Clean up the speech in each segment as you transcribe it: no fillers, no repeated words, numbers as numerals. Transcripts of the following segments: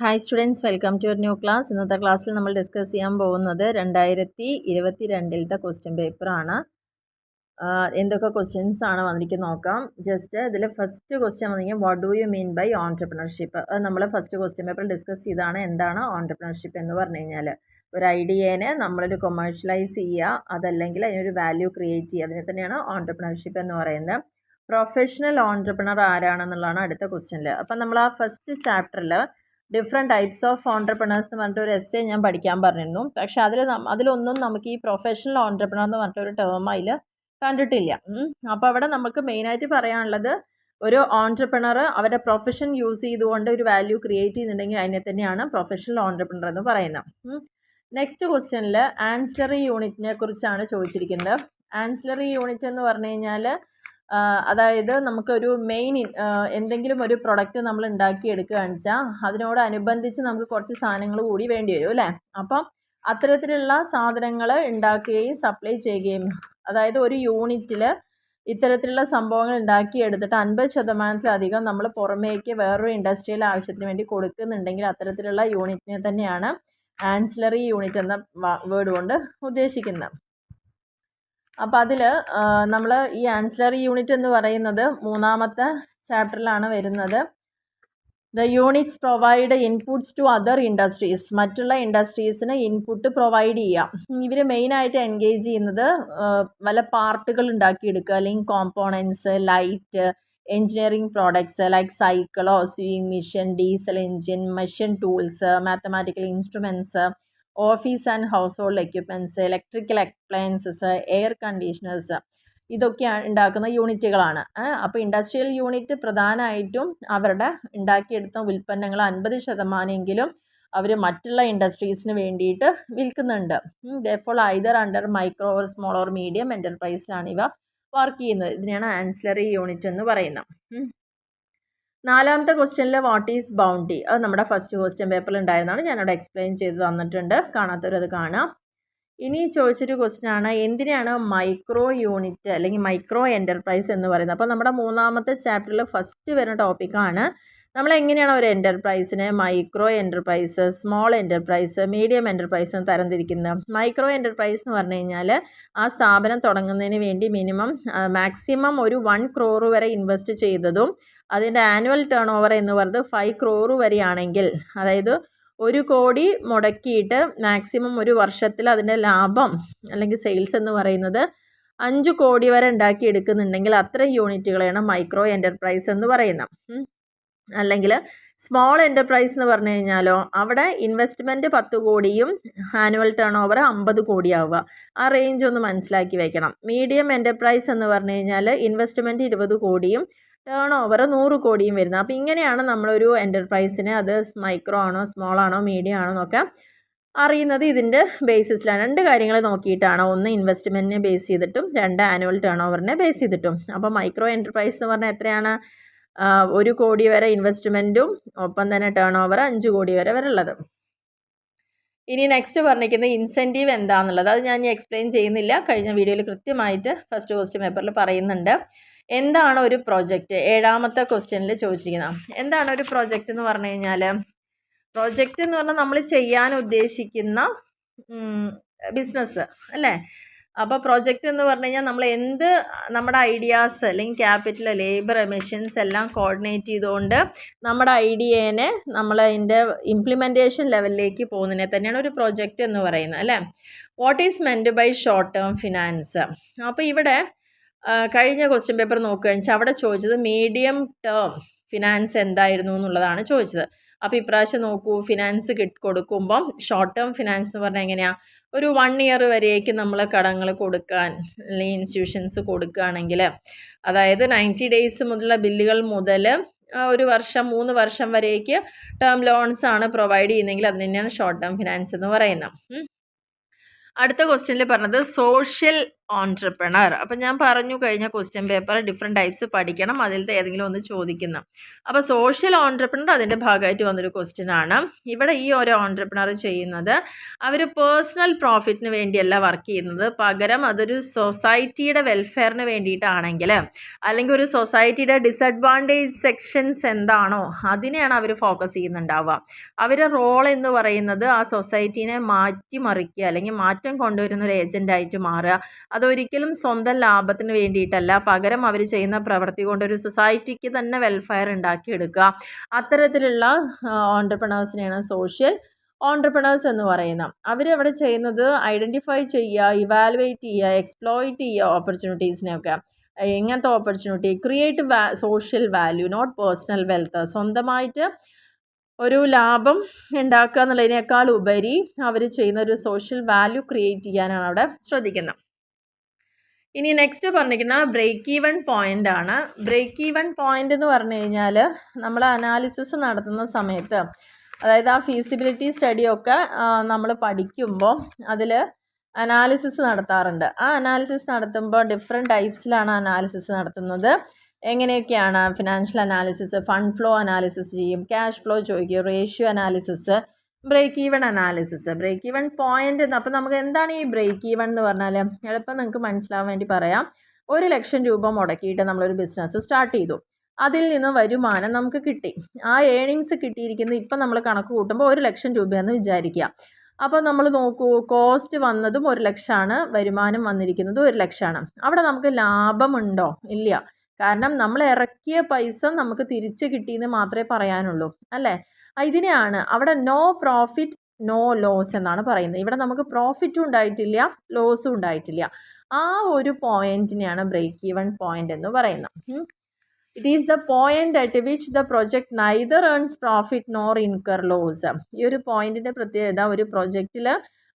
Hi students, welcome to your new class. ഇന്നത്തെ ക്ലാസ്സിൽ നമ്മൾ ഡിസ്കസ് ചെയ്യാൻ പോകുന്നത് 2022 ക്വസ്റ്റ്യൻ പേപ്പറാണ്. എന്തൊക്കെ ക്വസ്റ്റ്യൻസ് ആണ് വന്നിരിക്കുന്നത് നോക്കാം. ജസ്റ്റ് ഇതിൽ ഫസ്റ്റ് ക്വസ്റ്റ്യൻ വന്നിരിക്കും, what do you mean by entrepreneurship. അത് നമ്മൾ ഫസ്റ്റ് ക്വസ്റ്റ്യൻ പേപ്പറിൽ ഡിസ്കസ് ചെയ്താണ്. എന്താണ് ഓൺട്രപ്രണർഷിപ്പ് എന്ന് പറഞ്ഞു കഴിഞ്ഞാൽ ഒരു ഐഡിയേനെ നമ്മളൊരു കൊമേഴ്ഷ്യലൈസ് ചെയ്യുക, അതല്ലെങ്കിൽ അതിനൊരു വാല്യൂ ക്രിയേറ്റ് ചെയ്യുക, അതിനെ തന്നെയാണ് ഓൺട്രപ്രണർഷിപ്പ് എന്ന് പറയുന്നത്. പ്രൊഫഷണൽ ഓൺട്രപ്രണർ ആരാണെന്നുള്ളതാണ് അടുത്ത ക്വസ്റ്റ്യനിൽ. അപ്പം നമ്മൾ ആ ഫസ്റ്റ് ചാപ്റ്ററിൽ ഡിഫറെൻറ്റ് ടൈപ്സ് ഓഫ് ഓൺട്രപ്രണേഴ്സ് എന്ന് പറഞ്ഞിട്ട് ഒരു എസ്സേ ഞാൻ പഠിക്കാൻ പറഞ്ഞിരുന്നു. പക്ഷേ അതിലൊന്നും നമുക്ക് ഈ പ്രൊഫഷണൽ ഓൺട്രപ്രണർ എന്ന് പറഞ്ഞിട്ടൊരു ടേം അതിൽ കണ്ടിട്ടില്ല. അപ്പോൾ അവിടെ നമുക്ക് മെയിനായിട്ട് പറയാനുള്ളത്, ഒരു ഓൺട്രപ്രണർ അവരുടെ പ്രൊഫഷൻ യൂസ് ചെയ്തുകൊണ്ട് ഒരു വാല്യൂ ക്രിയേറ്റ് ചെയ്യുന്നുണ്ടെങ്കിൽ അതിനെ തന്നെയാണ് പ്രൊഫഷണൽ ഓൺട്രപ്രണർ എന്ന് പറയുന്നത്. നെക്സ്റ്റ് ക്വസ്റ്റ്യനിൽ ആൻസിലറി യൂണിറ്റിനെ കുറിച്ചാണ് ചോദിച്ചിരിക്കുന്നത്. ആൻസിലറി യൂണിറ്റ് എന്ന് പറഞ്ഞു കഴിഞ്ഞാൽ അതായത് നമുക്കൊരു മെയിൻ എന്തെങ്കിലും ഒരു പ്രൊഡക്റ്റ് നമ്മൾ ഉണ്ടാക്കിയെടുക്കുകയാണെന്ന് വെച്ചാൽ അതിനോടനുബന്ധിച്ച് നമുക്ക് കുറച്ച് സാധനങ്ങൾ കൂടി വേണ്ടി വരും അല്ലേ. അപ്പം അത്തരത്തിലുള്ള സാധനങ്ങൾ ഉണ്ടാക്കുകയും സപ്ലൈ ചെയ്യുകയും, അതായത് ഒരു യൂണിറ്റിൽ ഇത്തരത്തിലുള്ള സംഭവങ്ങൾ ഉണ്ടാക്കിയെടുത്തിട്ട് 50% നമ്മൾ പുറമേക്ക് വേറൊരു ഇൻഡസ്ട്രിയൽ ആവശ്യത്തിന് വേണ്ടി കൊടുക്കുന്നുണ്ടെങ്കിൽ അത്തരത്തിലുള്ള യൂണിറ്റിനെ തന്നെയാണ് ആൻസിലറി യൂണിറ്റ് എന്ന വേർഡ് കൊണ്ട് ഉദ്ദേശിക്കുന്നത്. അപ്പോൾ അതിൽ നമ്മൾ ഈ ആൻസിലറി യൂണിറ്റ് എന്ന് പറയുന്നത് 3ാമത്തെ ചാപ്റ്ററിലാണ് വരുന്നത്. The units provide inputs to other industries. മറ്റുള്ള ഇൻഡസ്ട്രീസിന് ഇൻപുട്ട് പ്രൊവൈഡ് ചെയ്യാം. ഇവർ മെയിനായിട്ട് എൻഗേജ് ചെയ്യുന്നത് വല്ല പാർട്ടുകൾ ഉണ്ടാക്കിയെടുക്കുക, അല്ലെങ്കിൽ components, light, engineering products like സൈക്കിളോ, sewing machine, diesel engine, machine tools, mathematical instruments, office and household equipments, electrical appliances, air conditioners, ഇതൊക്കെ ഉണ്ടാക്കുന്ന യൂണിറ്റുകളാണ്. അപ്പോൾ ഇൻഡസ്ട്രിയൽ യൂണിറ്റ് പ്രധാനമായിട്ടും അവരുടെ ഉണ്ടാക്കിയെടുത്ത ഉൽപ്പന്നങ്ങൾ 50% അവർ മറ്റുള്ള ഇൻഡസ്ട്രീസിന് വേണ്ടിയിട്ട് വിൽക്കുന്നുണ്ട്. Therefore either under micro or small or medium എൻ്റർപ്രൈസിലാണ് ഇവ വർക്ക് ചെയ്യുന്നത്. ഇതിനെയാണ് ആൻസിലറി യൂണിറ്റ് എന്ന് പറയുന്നത്. 4ാമത്തെ ക്വസ്റ്റ്യനിൽ വാട്ട് ഈസ് ബൗണ്ടി, അത് നമ്മുടെ ഫസ്റ്റ് ക്വസ്റ്റ്യൻ പേപ്പറിൽ ഉണ്ടായിരുന്നതാണ്. ഞാനവിടെ എക്സ്പ്ലെയിൻ ചെയ്ത് തന്നിട്ടുണ്ട്, കാണാത്തവരത് കാണാം. ഇനി ചോദിച്ചൊരു ക്വസ്റ്റ്യൻ ആണ്, എന്തിനാണ് മൈക്രോ യൂണിറ്റ് അല്ലെങ്കിൽ മൈക്രോ എൻ്റർപ്രൈസ് എന്ന് പറയുന്നത്. അപ്പോൾ നമ്മുടെ 3ാമത്തെ ചാപ്റ്ററിൽ ഫസ്റ്റ് വരുന്ന ടോപ്പിക്കാണ് നമ്മൾ എങ്ങനെയാണ് ഒരു എൻ്റർപ്രൈസിനെ micro enterprise, small enterprise, medium enterprise എന്ന് തരംതിരിക്കുന്നത്. മൈക്രോ എൻ്റർപ്രൈസ് എന്ന് പറഞ്ഞു കഴിഞ്ഞാൽ ആ സ്ഥാപനം തുടങ്ങുന്നതിന് വേണ്ടി മാക്സിമം ഒരു 1 crore വരെ ഇൻവെസ്റ്റ് ചെയ്തതും അതിൻ്റെ ആനുവൽ ടേൺ ഓവർ എന്ന് പറയുന്നത് 5 crore വരെയാണെങ്കിൽ, അതായത് 1 കോടി മുടക്കിയിട്ട് മാക്സിമം ഒരു വർഷത്തിൽ അതിൻ്റെ ലാഭം അല്ലെങ്കിൽ സെയിൽസ് എന്ന് പറയുന്നത് 5 കോടി വരെ ഉണ്ടാക്കിയെടുക്കുന്നുണ്ടെങ്കിൽ അത്തരം യൂണിറ്റുകളെയാണ് മൈക്രോ എൻ്റർപ്രൈസ് എന്ന് പറയുന്നത്. അല്ലെങ്കിൽ സ്മോൾ എൻ്റർപ്രൈസ് എന്ന് പറഞ്ഞു കഴിഞ്ഞാലോ അവിടെ ഇൻവെസ്റ്റ്മെൻറ്റ് 10 കോടിയും ആനുവൽ ടേൺ ഓവർ 50 കോടിയാവുക. ആ റേഞ്ച് ഒന്ന് മനസ്സിലാക്കി വയ്ക്കണം. മീഡിയം എൻ്റർപ്രൈസ് എന്ന് പറഞ്ഞു കഴിഞ്ഞാൽ ഇൻവെസ്റ്റ്മെൻറ്റ് 20 കോടിയും ടേൺ ഓവർ 100 കോടിയും വരുന്നത്. അപ്പോൾ ഇങ്ങനെയാണ് നമ്മളൊരു എൻ്റർപ്രൈസിനെ അത് മൈക്രോ ആണോ സ്മോൾ ആണോ മീഡിയം ആണോ എന്നൊക്കെ അറിയുന്നത്. ഇതിൻ്റെ ബേസിസിലാണ് 2 കാര്യങ്ങൾ നോക്കിയിട്ടാണ്. 1 ഇൻവെസ്റ്റ്മെൻറ്റിനെ ബേസ് ചെയ്തിട്ടും 2 ആനുവൽ ടേൺ ഓവറിനെ ബേസ് ചെയ്തിട്ടും. അപ്പോൾ മൈക്രോ എൻ്റർപ്രൈസ് എന്ന് പറഞ്ഞാൽ എത്രയാണ്, 1 കോടി വരെ ഇൻവെസ്റ്റ്മെൻറ്റും ഒപ്പം തന്നെ ടേൺ ഓവർ 5 കോടി വരെ ഉള്ളത്. ഇനി നെക്സ്റ്റ് പറഞ്ഞിരിക്കുന്നത് ഇൻസെൻറ്റീവ് എന്താണെന്നുള്ളത്. അത് ഞാൻ എക്സ്പ്ലെയിൻ ചെയ്യുന്നില്ല, കഴിഞ്ഞ വീഡിയോയിൽ കൃത്യമായിട്ട് ഫസ്റ്റ് ക്വസ്റ്റ്യൻ പേപ്പറിൽ പറയുന്നുണ്ട്. എന്താണ് ഒരു പ്രോജക്റ്റ്? 7ാമത്തെ ക്വസ്റ്റ്യനിൽ ചോദിച്ചിരിക്കുന്നത്. എന്താണ് ഒരു പ്രോജക്റ്റ് എന്ന് പറഞ്ഞു കഴിഞ്ഞാൽ, പ്രോജക്റ്റ് എന്ന് പറഞ്ഞാൽ നമ്മൾ ചെയ്യാൻ ഉദ്ദേശിക്കുന്ന ബിസിനസ് അല്ലേ. അപ്പോൾ പ്രോജക്റ്റ് എന്ന് പറഞ്ഞു കഴിഞ്ഞാൽ നമ്മൾ നമ്മുടെ ഐഡിയാസ് അല്ലെങ്കിൽ ക്യാപിറ്റൽ, ലേബർ, മെഷീൻസ് എല്ലാം കോർഡിനേറ്റ് ചെയ്തുകൊണ്ട് നമ്മുടെ ഐഡിയേനെ നമ്മൾ അതിൻ്റെ ഇംപ്ലിമെൻറ്റേഷൻ ലെവലിലേക്ക് പോകുന്നതിനെ തന്നെയാണ് ഒരു പ്രോജക്റ്റ് എന്ന് പറയുന്നത് അല്ലേ. What is meant by short term finance. അപ്പോൾ ഇവിടെ കഴിഞ്ഞ ക്വസ്റ്റ്യൻ പേപ്പർ നോക്കുകയാണെന്ന് വെച്ചാൽ അവിടെ ചോദിച്ചത് മീഡിയം ടേം ഫിനാൻസ് എന്തായിരുന്നു എന്നുള്ളതാണ് ചോദിച്ചത്. അപ്പോൾ ഇപ്രാവശ്യം നോക്കൂ, ഫിനാൻസ് കൊടുക്കുമ്പം ഷോർട്ട് ടേം ഫിനാൻസ് എന്ന് പറഞ്ഞാൽ എങ്ങനെയാണ്, ഒരു 1 year വരേക്ക് നമ്മൾ കടങ്ങൾ കൊടുക്കാൻ അല്ലെങ്കിൽ ഇൻസ്റ്റിറ്റ്യൂഷൻസ് കൊടുക്കുകയാണെങ്കിൽ, അതായത് 90 days മുതലുള്ള ബില്ലുകൾ മുതൽ ഒരു വർഷം 3 വർഷം വരേക്ക് ടേം ലോൺസ് ആണ് പ്രൊവൈഡ് ചെയ്യുന്നതെങ്കിൽ അതിന് തന്നെയാണ് ഷോർട്ട് ടേം ഫിനാൻസ് എന്ന് പറയുന്നത്. അടുത്ത ക്വസ്റ്റ്യനിൽ പറഞ്ഞത് സോഷ്യൽ ഓൺട്രപ്രണർ. അപ്പം ഞാൻ പറഞ്ഞു കഴിഞ്ഞ ക്വസ്റ്റ്യൻ പേപ്പർ ഡിഫറെൻറ്റ് ടൈപ്സ് പഠിക്കണം, അതിലത്തെ ഏതെങ്കിലും ഒന്ന് ചോദിക്കുന്നു. അപ്പോൾ സോഷ്യൽ ഓൺട്രപ്രണർ അതിൻ്റെ ഭാഗമായിട്ട് വന്നൊരു ക്വസ്റ്റ്യൻ ആണ്. ഇവിടെ ഈ ഓരോ ഓൺട്രപ്രണർ ചെയ്യുന്നത് അവർ പേഴ്സണൽ പ്രോഫിറ്റിന് വേണ്ടിയല്ല വർക്ക് ചെയ്യുന്നത്, പകരം അതൊരു സൊസൈറ്റിയുടെ വെൽഫെയറിന് വേണ്ടിയിട്ടാണെങ്കിൽ, അല്ലെങ്കിൽ ഒരു സൊസൈറ്റിയുടെ ഡിസഡ്വാൻറ്റേജ് സെക്ഷൻസ് എന്താണോ അതിനെയാണ് അവർ ഫോക്കസ് ചെയ്യുന്നുണ്ടാവുക. അവരുടെ റോൾ എന്ന് പറയുന്നത് ആ സൊസൈറ്റീനെ മാറ്റിമറിക്കുക അല്ലെങ്കിൽ മാറ്റം കൊണ്ടുവരുന്ന ഒരു ഏജൻ്റായിട്ട് മാറുക. അതൊരിക്കലും സ്വന്തം ലാഭത്തിന് വേണ്ടിയിട്ടല്ല, പകരം അവർ ചെയ്യുന്ന പ്രവൃത്തി കൊണ്ട് ഒരു സൊസൈറ്റിക്ക് തന്നെ വെൽഫെയർ ഉണ്ടാക്കിയെടുക്കുക. അത്തരത്തിലുള്ള ഓൺട്രപ്രണേഴ്സിനെയാണ് സോഷ്യൽ ഓൺട്രപ്രണേഴ്സ് എന്ന് പറയുന്നത്. അവരവിടെ ചെയ്യുന്നത് ഐഡൻറ്റിഫൈ ചെയ്യുക, ഇവാലുവേറ്റ് ചെയ്യുക, എക്സ്പ്ലോയിറ്റ് ചെയ്യുക ഓപ്പർച്യൂണിറ്റീസിനെയൊക്കെ. എങ്ങനത്തെ opportunity? Create social value, not personal wealth. സ്വന്തമായിട്ട് ഒരു ലാഭം ഉണ്ടാക്കുക എന്നുള്ളതിനേക്കാൾ ഉപരി അവർ ചെയ്യുന്ന ഒരു സോഷ്യൽ വാല്യൂ ക്രിയേറ്റ് ചെയ്യാനാണ് അവിടെ ശ്രദ്ധിക്കുന്നത്. ഇനി നെക്സ്റ്റ് പറഞ്ഞിരിക്കുന്ന ബ്രേക്ക് ഈവൻ പോയിൻ്റ് ആണ്. ബ്രേക്ക് ഈവൻ പോയിൻ്റ് എന്ന് പറഞ്ഞു കഴിഞ്ഞാൽ നമ്മൾ അനാലിസിസ് നടത്തുന്ന സമയത്ത്, അതായത് ആ ഫീസിബിലിറ്റി സ്റ്റഡിയൊക്കെ നമ്മൾ പഠിക്കുമ്പോൾ അതിൽ അനാലിസിസ് നടത്താറുണ്ട്. ആ അനാലിസിസ് നടത്തുമ്പോൾ ഡിഫറെൻറ്റ് ടൈപ്സിലാണ് അനാലിസിസ് നടത്തുന്നത്. എങ്ങനെയൊക്കെയാണ്? Financial analysis, fund flow analysis ചെയ്യും, ക്യാഷ് ഫ്ലോ ചോദിക്കും, ratio analysis, break even analysis. Break even point എന്ന്, അപ്പോൾ നമുക്ക് എന്താണ് ഈ ബ്രേക്ക് ഈവൻ എന്ന് പറഞ്ഞാൽ എളുപ്പം നിങ്ങൾക്ക് മനസ്സിലാവാൻ വേണ്ടി പറയാം. 1,00,000 രൂപ മുടക്കിയിട്ട് നമ്മളൊരു ബിസിനസ് സ്റ്റാർട്ട് ചെയ്തു. അതിൽ നിന്ന് വരുമാനം നമുക്ക് കിട്ടി. ആ ഏണിങ്സ് കിട്ടിയിരിക്കുന്നത് ഇപ്പം നമ്മൾ കണക്ക് കൂട്ടുമ്പോൾ 1,00,000 രൂപയെന്ന് വിചാരിക്കുക. അപ്പോൾ നമ്മൾ നോക്കൂ, കോസ്റ്റ് വന്നതും 1,00,000ആണ്, വരുമാനം വന്നിരിക്കുന്നതും 1,00,000ആണ്. അവിടെ നമുക്ക് ലാഭമുണ്ടോ? ഇല്ല. കാരണം നമ്മൾ ഇറക്കിയ പൈസ നമുക്ക് തിരിച്ച് കിട്ടിയെന്ന് മാത്രമേ പറയാനുള്ളൂ, അല്ലേ? ഇതിനെയാണ് അവിടെ നോ പ്രോഫിറ്റ് നോ ലോസ് എന്നാണ് പറയുന്നത്. ഇവിടെ നമുക്ക് പ്രോഫിറ്റും ഉണ്ടായിട്ടില്ല, ലോസും ഉണ്ടായിട്ടില്ല. ആ ഒരു പോയിന്റിനെയാണ് ബ്രേക്ക് ഈവൻ പോയിന്റ് എന്ന് പറയുന്നത്. It is the point at which the project neither earns profit nor incur loss. ഈ ഒരു പോയിന്റിൻ്റെ പ്രത്യേകത, ഒരു പ്രൊജക്റ്റിൽ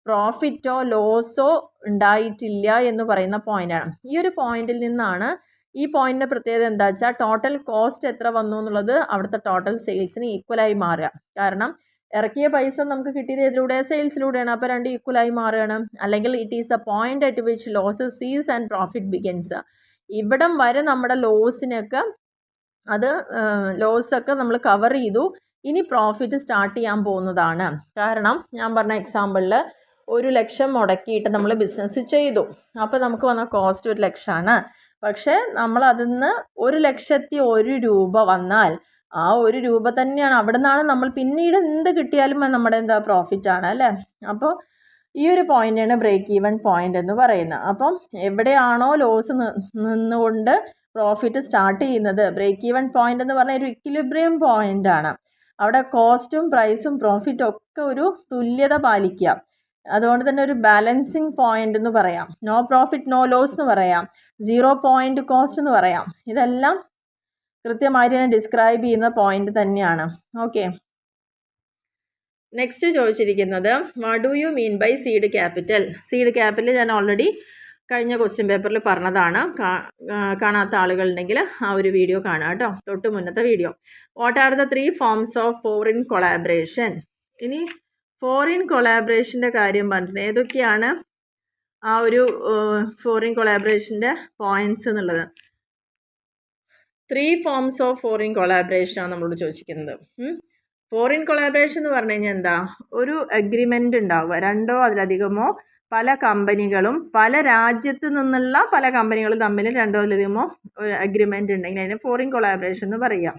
പ്രോഫിറ്റോ ലോസോ ഉണ്ടായിട്ടില്ല എന്ന് പറയുന്ന പോയിന്റാണ്. ഈ ഒരു പോയിന്റിൽ നിന്നാണ്, ഈ പോയിന്റിൻ്റെ പ്രത്യേകത എന്താ വെച്ചാൽ ടോട്ടൽ കോസ്റ്റ് എത്ര വന്നു എന്നുള്ളത് അവിടുത്തെ ടോട്ടൽ സെയിൽസിന് ഈക്വലായി മാറുക. കാരണം ഇറക്കിയ പൈസ നമുക്ക് കിട്ടിയത് ഇതിലൂടെ, സെയിൽസിലൂടെയാണ്. അപ്പോൾ രണ്ട് ഈക്വലായി മാറുകയാണ്. അല്ലെങ്കിൽ it is the point at which losses സീസ് ആൻഡ് പ്രോഫിറ്റ് ബിഗിൻസ്. ഇവിടം വരെ നമ്മുടെ ലോസിനൊക്കെ ലോസൊക്കെ നമ്മൾ കവർ ചെയ്തു, ഇനി പ്രോഫിറ്റ് സ്റ്റാർട്ട് ചെയ്യാൻ പോകുന്നതാണ്. കാരണം ഞാൻ പറഞ്ഞ എക്സാമ്പിളിൽ 1,00,000 മുടക്കിയിട്ട് നമ്മൾ ബിസിനസ് ചെയ്തു. അപ്പോൾ നമുക്ക് വന്ന കോസ്റ്റ് 1,00,000ആണ്. പക്ഷേ നമ്മൾ അതിൽ നിന്ന് 1,01 രൂപ വന്നാൽ ആ 1 രൂപ തന്നെയാണ്, അവിടെ നിന്നാണ് നമ്മൾ പിന്നീട് എന്ത് കിട്ടിയാലും നമ്മുടെ പ്രോഫിറ്റാണ്, അല്ലേ? അപ്പോൾ ഈ ഒരു പോയിൻ്റാണ് ബ്രേക്ക് ഈവൻ പോയിൻ്റ് എന്ന് പറയുന്നത്. അപ്പം എവിടെയാണോ ലോസ് നിന്നുകൊണ്ട് പ്രോഫിറ്റ് സ്റ്റാർട്ട് ചെയ്യുന്നത്, ബ്രേക്ക് ഈവൻ പോയിൻ്റ് എന്ന് പറഞ്ഞാൽ ഒരു ഇക്വിലിബ്രിയം പോയിൻ്റാണ്. അവിടെ കോസ്റ്റും പ്രൈസും പ്രോഫിറ്റും ഒക്കെ ഒരു തുല്യത പാലിക്കുക. അതുകൊണ്ട് തന്നെ ഒരു ബാലൻസിങ് പോയിന്റ് എന്ന് പറയാം, നോ പ്രോഫിറ്റ് നോ ലോസ് എന്ന് പറയാം, 0 പോയിന്റ് കോസ്റ്റ് എന്ന് പറയാം. ഇതെല്ലാം കൃത്യമായിട്ട് തന്നെ ഡിസ്ക്രൈബ് ചെയ്യുന്ന പോയിന്റ് തന്നെയാണ്. ഓക്കെ, നെക്സ്റ്റ് ചോദിച്ചിരിക്കുന്നത് what do you mean by seed capital. Seed capital ഞാൻ ഓൾറെഡി കഴിഞ്ഞ ക്വസ്റ്റ്യൻ പേപ്പറിൽ പറഞ്ഞതാണ്. കാണാത്ത ആളുകളുണ്ടെങ്കിൽ ആ ഒരു വീഡിയോ കാണാം കേട്ടോ, തൊട്ട് മുന്നത്തെ video. What are the 3 forms of foreign collaboration. ഇനി ഫോറിൻ കൊളാബറേഷൻ്റെ കാര്യം പറഞ്ഞിട്ടുണ്ട്. ഏതൊക്കെയാണ് ആ ഒരു ഫോറിൻ കൊളാബറേഷൻ്റെ പോയിൻറ്റ്സ് എന്നുള്ളത്? 3 ഫോംസ് ഓഫ് ഫോറിൻ കൊളാബറേഷനാണ് നമ്മളോട് ചോദിച്ചിരിക്കുന്നത്. ഫോറിൻ കൊളാബറേഷൻ എന്ന് പറഞ്ഞു കഴിഞ്ഞാൽ എന്താ? ഒരു അഗ്രിമെൻ്റ് ഉണ്ടാവുക, 2ഓ അതിലധികമോ പല കമ്പനികളും, പല രാജ്യത്ത് നിന്നുള്ള പല കമ്പനികളും തമ്മിൽ 2ഓ അതിലധികമോ ഒരു അഗ്രിമെൻ്റ് ഉണ്ടെങ്കിൽ അതിനെ ഫോറിൻ കൊളാബറേഷൻ എന്ന് പറയാം.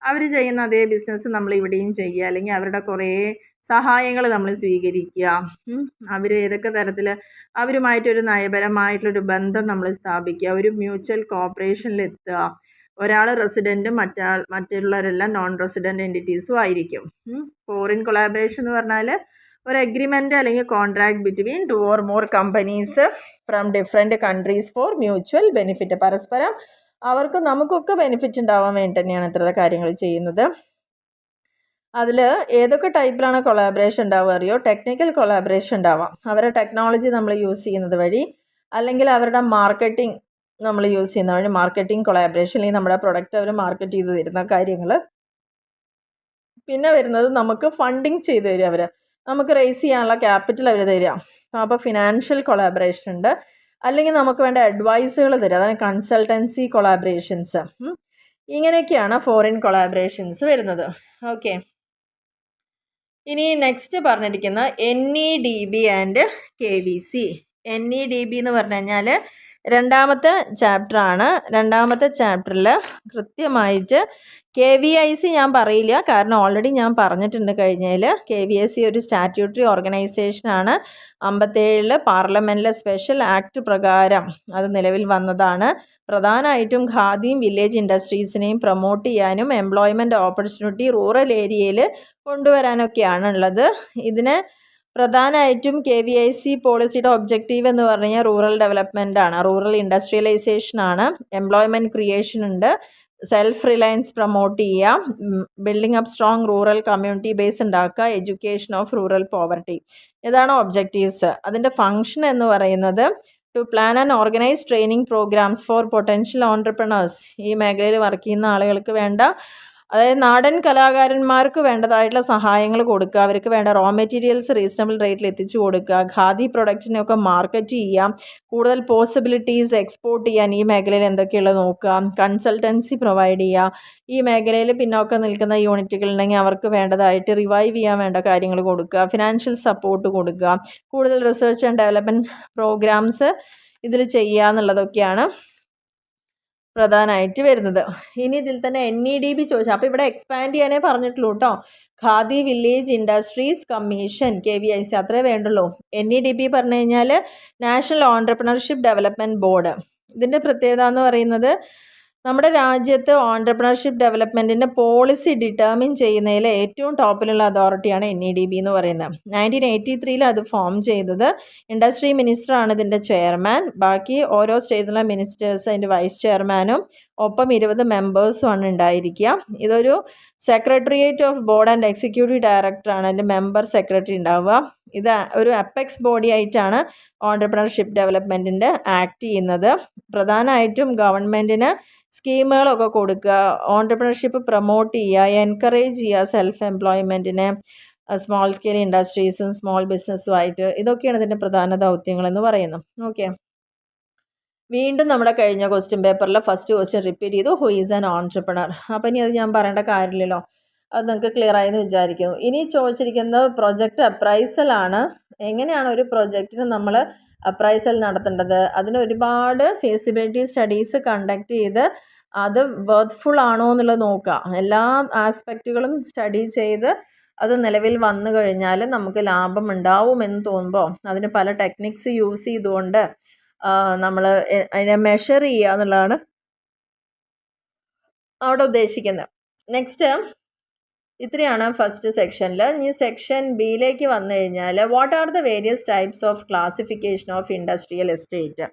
അവർ ചെയ്യുന്ന അതേ ബിസിനസ് നമ്മൾ ഇവിടെയും ചെയ്യുക, അല്ലെങ്കിൽ അവരുടെ കുറേ സഹായങ്ങൾ നമ്മൾ സ്വീകരിക്കുക. അവർ ഏതൊക്കെ തരത്തിൽ അവരുമായിട്ടൊരു നയപരമായിട്ടുള്ളൊരു ബന്ധം നമ്മൾ സ്ഥാപിക്കുക, ഒരു മ്യൂച്വൽ കോപ്പറേഷനിലെത്തുക. ഒരാൾ റെസിഡൻറ്റും മറ്റുള്ളവരെല്ലാം നോൺ റെസിഡൻറ്റ് എൻറ്റിറ്റീസും ആയിരിക്കും. ഫോറിൻ കൊളാബറേഷൻ എന്ന് പറഞ്ഞാൽ ഒരു അഗ്രിമെൻ്റ് അല്ലെങ്കിൽ contract between 2 or more companies from different countries for mutual benefit. പരസ്പരം അവർക്ക് നമുക്കൊക്കെ ബെനിഫിറ്റ് ഉണ്ടാവാൻ വേണ്ടി തന്നെയാണ് ഇത്ര കാര്യങ്ങൾ ചെയ്യുന്നത്. അതിൽ ഏതൊക്കെ ടൈപ്പിലാണ് കൊളാബറേഷൻ ഉണ്ടാവുക അറിയോ? ടെക്നിക്കൽ കൊളാബറേഷൻ ഉണ്ടാവാം, അവരുടെ ടെക്നോളജി നമ്മൾ യൂസ് ചെയ്യുന്നത് വഴി, അല്ലെങ്കിൽ അവരുടെ മാർക്കറ്റിംഗ് നമ്മൾ യൂസ് ചെയ്യുന്ന വഴി മാർക്കറ്റിംഗ് കൊളാബറേഷൻ, അല്ലെങ്കിൽ നമ്മുടെ പ്രൊഡക്റ്റ് അവർ മാർക്കറ്റ് ചെയ്ത് തരുന്ന കാര്യങ്ങൾ. പിന്നെ വരുന്നത് നമുക്ക് ഫണ്ടിങ് ചെയ്ത് തരും, അവർ നമുക്ക് റേസ് ചെയ്യാനുള്ള ക്യാപിറ്റൽ അവർ തരിക. അപ്പോൾ ഫിനാൻഷ്യൽ കൊളാബറേഷൻ ഉണ്ട്. അല്ലെങ്കിൽ നമുക്ക് വേണ്ട അഡ്വൈസുകൾ തരും, അതാണ് കൺസൾട്ടൻസി കൊളാബറേഷൻസ്. ഇങ്ങനെയൊക്കെയാണ് ഫോറിൻ കൊളാബറേഷൻസ് വരുന്നത്. ഓക്കെ, ഇനി നെക്സ്റ്റ് പറഞ്ഞിരിക്കുന്ന NEDB ആൻഡ് KVC. NEDB എന്ന് പറഞ്ഞു കഴിഞ്ഞാൽ രണ്ടാമത്തെ ചാപ്റ്ററാണ്. രണ്ടാമത്തെ ചാപ്റ്ററിൽ കൃത്യമായിട്ട് KVIC ഞാൻ പറയില്ല, കാരണം ഓൾറെഡി ഞാൻ പറഞ്ഞിട്ടുണ്ട് കഴിഞ്ഞതിൽ. KVIC ഒരു സ്റ്റാറ്റ്യൂട്ടറി ഓർഗനൈസേഷനാണ്. 57 പാർലമെൻറ്റിലെ സ്പെഷ്യൽ ആക്ട് പ്രകാരം അത് നിലവിൽ വന്നതാണ്. പ്രധാനമായിട്ടും ഖാദിയും വില്ലേജ് ഇൻഡസ്ട്രീസിനെയും പ്രൊമോട്ട് ചെയ്യാനും എംപ്ലോയ്മെൻറ്റ് ഓപ്പർച്യൂണിറ്റി റൂറൽ ഏരിയയിൽ കൊണ്ടുവരാനൊക്കെയാണുള്ളത്. ഇതിന് പ്രധാനമായിട്ടും KVIC പോളിസിയുടെ ഒബ്ജക്റ്റീവ് എന്ന് പറഞ്ഞു കഴിഞ്ഞാൽ റൂറൽ ഡെവലപ്മെൻ്റ് ആണ്, റൂറൽ ഇൻഡസ്ട്രിയലൈസേഷൻ ആണ്, എംപ്ലോയ്മെൻറ്റ് ക്രിയേഷൻ ഉണ്ട്, സെൽഫ് റിലയൻസ് പ്രൊമോട്ട് ചെയ്യാം, building up strong rural community base ഉണ്ടാക്കുക, എഡ്യൂക്കേഷൻ ഓഫ് റൂറൽ പോവർട്ടി. ഇതാണ് ഒബ്ജക്റ്റീവ്സ്. അതിൻ്റെ ഫങ്ഷൻ എന്ന് പറയുന്നത് to plan and organise training programmes for potential entrepreneurs. ഈ മേഖലയിൽ വർക്ക് ചെയ്യുന്ന ആളുകൾക്ക് വേണ്ട, അതായത് നാടൻ കലാകാരന്മാർക്ക് വേണ്ടതായിട്ടുള്ള സഹായങ്ങൾ കൊടുക്കുക, അവർക്ക് വേണ്ട റോ മെറ്റീരിയൽസ് റീസണബിൾ റേറ്റിൽ എത്തിച്ചു കൊടുക്കുക, ഖാദി പ്രൊഡക്റ്റിനെയൊക്കെ മാർക്കറ്റ് ചെയ്യാം, കൂടുതൽ പോസിബിലിറ്റീസ് എക്സ്പോർട്ട് ചെയ്യാൻ ഈ മേഖലയിൽ എന്തൊക്കെയുള്ളത് നോക്കുക, കൺസൾട്ടൻസി പ്രൊവൈഡ് ചെയ്യുക, ഈ മേഖലയിൽ പിന്നോക്കം നിൽക്കുന്ന യൂണിറ്റുകളുണ്ടെങ്കിൽ അവർക്ക് വേണ്ടതായിട്ട് റിവൈവ് ചെയ്യാൻ വേണ്ട കാര്യങ്ങൾ കൊടുക്കുക, ഫിനാൻഷ്യൽ സപ്പോർട്ട് കൊടുക്കുക, കൂടുതൽ റിസർച്ച് ആൻഡ് ഡെവലപ്മെൻറ്റ് പ്രോഗ്രാംസ് ഇതിൽ ചെയ്യുക എന്നുള്ളതൊക്കെയാണ് പ്രധാനമായിട്ട് വരുന്നത്. ഇനി ഇതിൽ തന്നെ NEDB ചോദിച്ചാൽ, അപ്പോൾ ഇവിടെ എക്സ്പാൻഡ് ചെയ്യാനേ പറഞ്ഞിട്ടുള്ളൂ കേട്ടോ. Khadi village industries commission KVIC അത്രേ വേണ്ടുള്ളൂ. NEDB പറഞ്ഞു കഴിഞ്ഞാൽ നാഷണൽ ഓൺട്രപ്രണർഷിപ്പ് ഡെവലപ്മെൻറ്റ് ബോർഡ്. ഇതിൻ്റെ പ്രത്യേകത എന്ന് പറയുന്നത് നമ്മുടെ രാജ്യത്ത് ഓൺട്രപ്രണർഷിപ്പ് ഡെവലപ്മെൻറ്റിൻ്റെ പോളിസി ഡിറ്റർമിൻ ചെയ്യുന്നതിൽ ഏറ്റവും ടോപ്പിലുള്ള അതോറിറ്റിയാണ് NEDB എന്ന് പറയുന്നത്. 1983 അത് ഫോം ചെയ്തത്. ഇൻഡസ്ട്രി മിനിസ്റ്ററാണ് ഇതിൻ്റെ ചെയർമാൻ. ബാക്കി ഓരോ സ്റ്റേറ്റിലെ മിനിസ്റ്റേഴ്സ് അതിൻ്റെ വൈസ് ചെയർമാനും ഒപ്പം 20 മെമ്പേഴ്സുമാണ് ഉണ്ടായിരിക്കുക. ഇതൊരു secretariat of board and executive ഡയറക്ടറാണ് അതിൻ്റെ മെമ്പർ സെക്രട്ടറി ഉണ്ടാവുക. ഇത് ഒരു അപ്പെക്സ് ബോഡി ആയിട്ടാണ് ഓൺട്രപ്രണർഷിപ്പ് ഡെവലപ്മെൻറ്റിൻ്റെ ആക്ട് ചെയ്യുന്നത്. പ്രധാനമായിട്ടും ഗവൺമെൻറ്റിന് സ്കീമുകളൊക്കെ കൊടുക്കുക, ഓൺട്രപ്രണർഷിപ്പ് പ്രൊമോട്ട് ചെയ്യുക, എൻകറേജ് ചെയ്യുക സെൽഫ് എംപ്ലോയ്മെൻറ്റിനെ, സ്മോൾ സ്കെയിൽ ഇൻഡസ്ട്രീസും സ്മോൾ ബിസിനസ്സുമായിട്ട്. ഇതൊക്കെയാണ് ഇതിൻ്റെ പ്രധാന ദൗത്യങ്ങളെന്ന് പറയുന്നത്. ഓക്കെ, വീണ്ടും നമ്മുടെ കഴിഞ്ഞ ക്വസ്റ്റ്യൻ പേപ്പറിലെ ഫസ്റ്റ് ക്വസ്റ്റ്യൻ റിപ്പീറ്റ് ചെയ്തു, ഹു ഈസ് ആൻ ഓൺട്രപ്രണർ. അപ്പോൾ ഇനി അത് ഞാൻ പറയേണ്ട കാര്യമില്ലല്ലോ, അത് നിങ്ങൾക്ക് ക്ലിയർ ആയെന്ന് വിചാരിക്കുന്നു. ഇനി ചോദിച്ചിരിക്കുന്നത് പ്രൊജക്റ്റ് അപ്രൈസലാണ്. എങ്ങനെയാണ് ഒരു പ്രൊജക്റ്റിന് നമ്മൾ അപ്രൈസൽ നടത്തേണ്ടത്? അതിന് ഒരുപാട് ഫീസിബിലിറ്റി സ്റ്റഡീസ് കണ്ടക്ട് ചെയ്ത് അത് വർത്ത്ഫുൾ ആണോ എന്നുള്ളത് നോക്കുക. എല്ലാ ആസ്പെക്റ്റുകളും സ്റ്റഡി ചെയ്ത് അത് നിലവിൽ വന്നു കഴിഞ്ഞാൽ നമുക്ക് ലാഭം ഉണ്ടാവുമെന്ന് തോന്നുമ്പോൾ അതിന് പല ടെക്നിക്സ് യൂസ് ചെയ്തുകൊണ്ട് നമ്മൾ അതിനെ മെഷർ ചെയ്യുക എന്നുള്ളതാണ് അവിടെ ഉദ്ദേശിക്കുന്നത്. നെക്സ്റ്റ് ഇത്രയാണ് ഫസ്റ്റ് സെക്ഷനിൽ. ഇനി സെക്ഷൻ ബിയിലേക്ക് വന്നു കഴിഞ്ഞാൽ what are the various types of classification of industrial estate.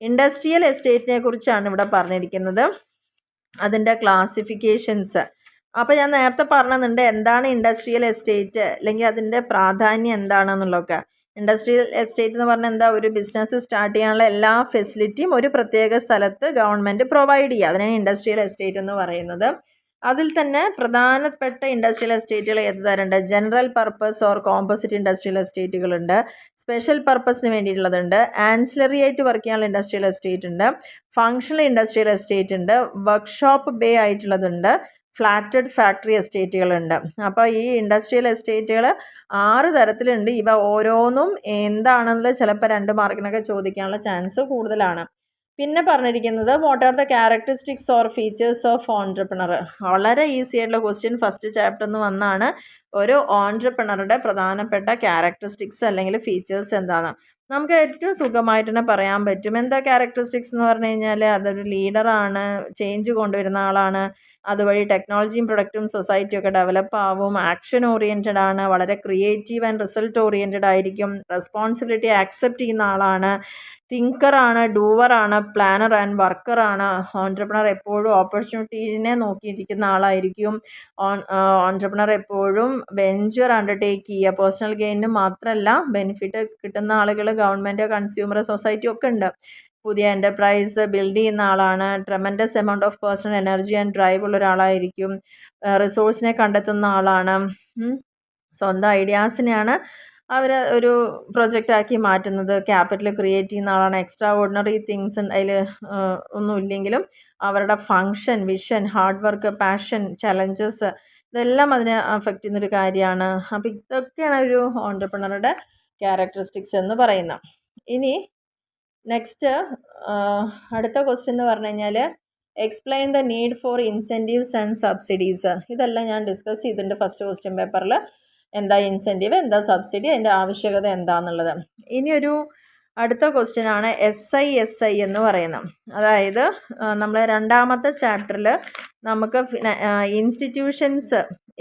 Industrial എസ്റ്റേറ്റിനെ കുറിച്ചാണ് ഇവിടെ പറഞ്ഞിരിക്കുന്നത്, അതിൻ്റെ ക്ലാസിഫിക്കേഷൻസ്. അപ്പോൾ ഞാൻ നേരത്തെ പറഞ്ഞിട്ടുണ്ട് എന്താണ് ഇൻഡസ്ട്രിയൽ എസ്റ്റേറ്റ്, അല്ലെങ്കിൽ അതിൻ്റെ പ്രാധാന്യം എന്താണെന്നുള്ളതൊക്കെ. ഇൻഡസ്ട്രിയൽ എസ്റ്റേറ്റ് എന്ന് പറഞ്ഞാൽ എന്താ, ഒരു ബിസിനസ് സ്റ്റാർട്ട് ചെയ്യാനുള്ള എല്ലാ ഫെസിലിറ്റിയും ഒരു പ്രത്യേക സ്ഥലത്ത് ഗവൺമെൻറ് പ്രൊവൈഡ് ചെയ്യുക, അതിനാണ് ഇൻഡസ്ട്രിയൽ എസ്റ്റേറ്റ് എന്ന് പറയുന്നത്. അതിൽ തന്നെ പ്രധാനപ്പെട്ട ഇൻഡസ്ട്രിയൽ എസ്റ്റേറ്റുകൾ ഏത് തരമുണ്ട്? General purpose or composite industrial എസ്റ്റേറ്റുകളുണ്ട്, സ്പെഷ്യൽ പർപ്പസിന് വേണ്ടിയിട്ടുള്ളതുണ്ട്, ആൻസിലറി ആയിട്ട് വർക്ക് ചെയ്യാനുള്ള ഇൻഡസ്ട്രിയൽ എസ്റ്റേറ്റ് ഉണ്ട്, ഫങ്ഷണൽ ഇൻഡസ്ട്രിയൽ എസ്റ്റേറ്റ് ഉണ്ട്, വർക്ക്ഷോപ്പ് ബേ ആയിട്ടുള്ളതുണ്ട്, ഫ്ലാറ്റഡ് ഫാക്ടറി എസ്റ്റേറ്റുകളുണ്ട്. അപ്പോൾ ഈ ഇൻഡസ്ട്രിയൽ എസ്റ്റേറ്റുകൾ 6 തരത്തിലുണ്ട്. ഇവ ഓരോന്നും എന്താണെന്നുള്ളത് ചിലപ്പോൾ 2 മാർക്കിനൊക്കെ ചോദിക്കാനുള്ള ചാൻസ് കൂടുതലാണ്. പിന്നെ പറഞ്ഞിരിക്കുന്നത് what are the characteristics or features of entrepreneur. വളരെ ഈസി ആയിട്ടുള്ള ക്വസ്റ്റ്യൻ ഫസ്റ്റ് ചാപ്റ്ററിൽ നിന്ന് വന്നാണ്. ഒരു ഓൺട്രപ്രണറുടെ പ്രധാനപ്പെട്ട ക്യാരക്ടറിസ്റ്റിക്സ് അല്ലെങ്കിൽ ഫീച്ചേഴ്സ് എന്താണ് നമുക്ക് ഏറ്റവും സുഖമായിട്ട് തന്നെ പറയാൻ പറ്റും. എന്താ ക്യാരക്ടറിസ്റ്റിക്സ് എന്ന് പറഞ്ഞു കഴിഞ്ഞാൽ അതൊരു ലീഡറാണ്, ചേഞ്ച് കൊണ്ടുവരുന്ന ആളാണ്, അതുവഴി ടെക്നോളജിയും പ്രൊഡക്റ്റും സൊസൈറ്റിയും ഒക്കെ ഡെവലപ്പ് ആവും, ആക്ഷൻ ഓറിയൻറ്റഡ് ആണ്, വളരെ ക്രിയേറ്റീവ് ആൻഡ് റിസൾട്ട് ഓറിയൻറ്റഡ് ആയിരിക്കും, റെസ്പോൺസിബിലിറ്റി ആക്സെപ്റ്റ് ചെയ്യുന്ന ആളാണ്, തിങ്കറാണ്, ഡൂവറാണ്, പ്ലാനർ ആൻഡ് വർക്കറാണ്. ഓൺട്രപ്രണർ എപ്പോഴും ഓപ്പർച്യൂണിറ്റീനെ നോക്കിയിരിക്കുന്ന ആളായിരിക്കും. ഓൺട്രപ്രണർ എപ്പോഴും വെഞ്ചർ അണ്ടർടേക്ക് ചെയ്യുക, പേഴ്സണൽ ഗെയിനിന് മാത്രമല്ല ബെനിഫിറ്റ് കിട്ടുന്ന ആളുകൾ ഗവൺമെൻറ്, കൺസ്യൂമർ, സൊസൈറ്റി ഒക്കെ ഉണ്ട്. പുതിയ എൻ്റർപ്രൈസ് ബിൽഡ് ചെയ്യുന്ന ആളാണ്, tremendous amount of personal energy and drive ഉള്ള ഒരാളായിരിക്കും, റിസോഴ്സിനെ കണ്ടെത്തുന്ന ആളാണ്, സ്വന്തം ഐഡിയാസിനെയാണ് അവർ ഒരു പ്രൊജക്റ്റാക്കി മാറ്റുന്നത്, ക്യാപിറ്റൽ ക്രിയേറ്റ് ചെയ്യുന്ന ആളാണ്. എക്സ്ട്രാ ഓർഡിനറി തിങ്സ് അതിൽ ഒന്നുമില്ലെങ്കിലും അവരുടെ function, vision, hard work, passion, challenges ഇതെല്ലാം അതിനെ അഫക്റ്റ് ചെയ്യുന്നൊരു കാര്യമാണ്. അപ്പോൾ ഇതൊക്കെയാണ് ഒരു ഓൺട്രപ്രണറുടെ ക്യാരക്ടറിസ്റ്റിക്സ് എന്ന് പറയുന്നത്. ഇനി നെക്സ്റ്റ് അടുത്ത ക്വസ്റ്റ്യൻ എന്ന് പറഞ്ഞു കഴിഞ്ഞാൽ explain the need four incentives and subsidies. ഇതെല്ലാം ഞാൻ ഡിസ്കസ് ചെയ്തിട്ടുണ്ട് ഫസ്റ്റ് ക്വസ്റ്റ്യൻ പേപ്പറിൽ. എന്താ ഇൻസെൻറ്റീവ്, എന്താ സബ്സിഡി, അതിൻ്റെ ആവശ്യകത എന്താണെന്നുള്ളത്. ഇനിയൊരു അടുത്ത ക്വസ്റ്റ്യൻ ആണ് SI എന്ന് പറയുന്നത്. അതായത് നമ്മൾ രണ്ടാമത്തെ ചാപ്റ്ററിൽ നമുക്ക് ഇൻസ്റ്റിറ്റ്യൂഷൻസ്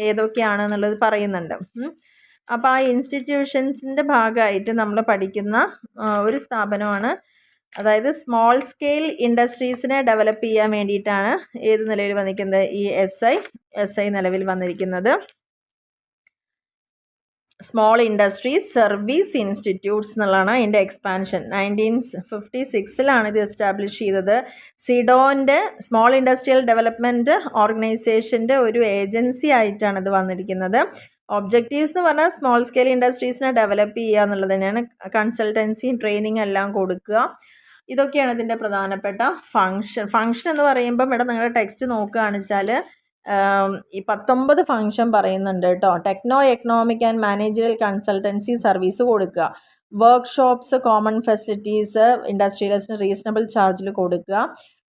ഏതൊക്കെയാണെന്നുള്ളത് പറയുന്നുണ്ട്. അപ്പോൾ ആ ഇൻസ്റ്റിറ്റ്യൂഷൻസിൻ്റെ ഭാഗമായിട്ട് നമ്മൾ പഠിക്കുന്ന ഒരു സ്ഥാപനമാണ്, അതായത് സ്മോൾ സ്കെയിൽ ഇൻഡസ്ട്രീസിനെ ഡെവലപ്പ് ചെയ്യാൻ വേണ്ടിയിട്ടാണ് ഏത് നിലവിൽ വന്നിരിക്കുന്നത്, ഈ SI നിലവിൽ വന്നിരിക്കുന്നത്. സ്മോൾ ഇൻഡസ്ട്രീസ് സർവീസ് ഇൻസ്റ്റിറ്റ്യൂട്ട്സ് എന്നുള്ളതാണ് അതിൻ്റെ എക്സ്പാൻഷൻ. 1956 ഇത് എസ്റ്റാബ്ലിഷ് ചെയ്തത്. സിഡോൻ്റെ സ്മോൾ ഇൻഡസ്ട്രിയൽ ഡെവലപ്മെൻറ്റ് ഓർഗനൈസേഷൻ്റെ ഒരു ഏജൻസി ആയിട്ടാണ് ഇത് വന്നിരിക്കുന്നത്. ഒബ്ജക്റ്റീവ്സ് എന്ന് പറഞ്ഞാൽ സ്മോൾ സ്കെയിൽ ഇൻഡസ്ട്രീസിനെ ഡെവലപ്പ് ചെയ്യുക എന്നുള്ളത് തന്നെയാണ്. കൺസൾട്ടൻസിയും ട്രെയിനിങ് എല്ലാം കൊടുക്കുക. ഇതൊക്കെയാണ് ഇതിൻ്റെ പ്രധാനപ്പെട്ട ഫങ്ഷൻ എന്ന് പറയുമ്പം ഇവിടെ നിങ്ങളുടെ ടെക്സ്റ്റ് നോക്കുകയാണെന്ന് വെച്ചാൽ ഈ 19 ഫങ്ഷൻ പറയുന്നുണ്ട് കേട്ടോ. Techno economic and managerial consultancy service കൊടുക്കുക, വർക്ക്ഷോപ്സ്, കോമൺ ഫെസിലിറ്റീസ് ഇൻഡസ്ട്രിയലിസ്റ്റിന് റീസണബിൾ ചാർജിൽ കൊടുക്കുക,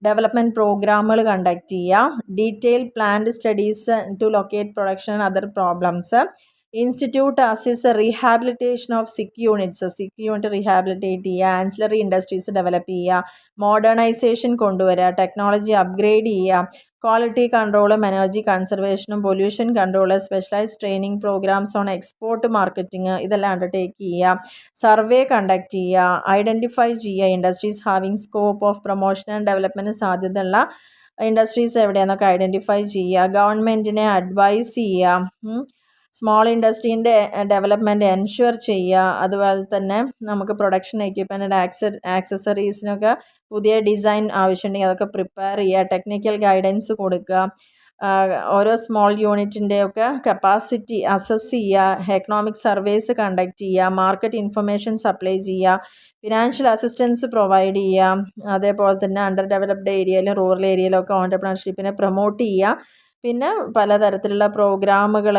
ഡെവലപ്മെൻറ്റ് പ്രോഗ്രാമുകൾ കണ്ടക്ട് ചെയ്യുക, detail planned studies to locate production and other problems, institute assist rehabilitation of sick unit rehabilitate ചെയ്യുക, ആൻസിലറി ഇൻഡസ്ട്രീസ് ഡെവലപ്പ് ചെയ്യുക, modernisation കൊണ്ടുവരിക, technology upgrade ചെയ്യുക, ക്വാളിറ്റി കൺട്രോളും എനർജി കൺസർവേഷനും pollution control, specialised training programmes on export marketing ഇതെല്ലാം undertake ചെയ്യുക, survey conduct ചെയ്യുക, identify ചെയ്യുക industries having scope of promotion and development സാധ്യതയുള്ള ഇൻഡസ്ട്രീസ് എവിടെയാണെന്നൊക്കെ ഐഡൻറ്റിഫൈ ചെയ്യുക, ഗവൺമെൻറ്റിനെ അഡ്വൈസ് ചെയ്യുക, സ്മോൾ ഇൻഡസ്ട്രീൻ്റെ ഡെവലപ്മെൻറ്റ് എൻഷുർ ചെയ്യുക. അതുപോലെ തന്നെ നമുക്ക് പ്രൊഡക്ഷൻ എക്യുപ്മെൻറ്റ് ആക്സസറീസിനൊക്കെ പുതിയ ഡിസൈൻ ആവശ്യമുണ്ടെങ്കിൽ അതൊക്കെ പ്രിപ്പയർ ചെയ്യുക, ടെക്നിക്കൽ ഗൈഡൻസ് കൊടുക്കുക, ഓരോ സ്മോൾ യൂണിറ്റിൻ്റെയൊക്കെ കപ്പാസിറ്റി അസസ് ചെയ്യുക, എക്കണോമിക് സർവേസ് കണ്ടക്ട് ചെയ്യുക, മാർക്കറ്റ് ഇൻഫർമേഷൻ സപ്ലൈ ചെയ്യുക, ഫിനാൻഷ്യൽ അസിസ്റ്റൻസ് പ്രൊവൈഡ് ചെയ്യുക, അതേപോലെ തന്നെ അണ്ടർ ഡെവലപ്ഡ് ഏരിയയിലും റൂറൽ ഏരിയയിലൊക്കെ ഓൺട്രപ്രണർഷിപ്പിനെ പ്രൊമോട്ട് ചെയ്യുക. പിന്നെ പലതരത്തിലുള്ള പ്രോഗ്രാമുകൾ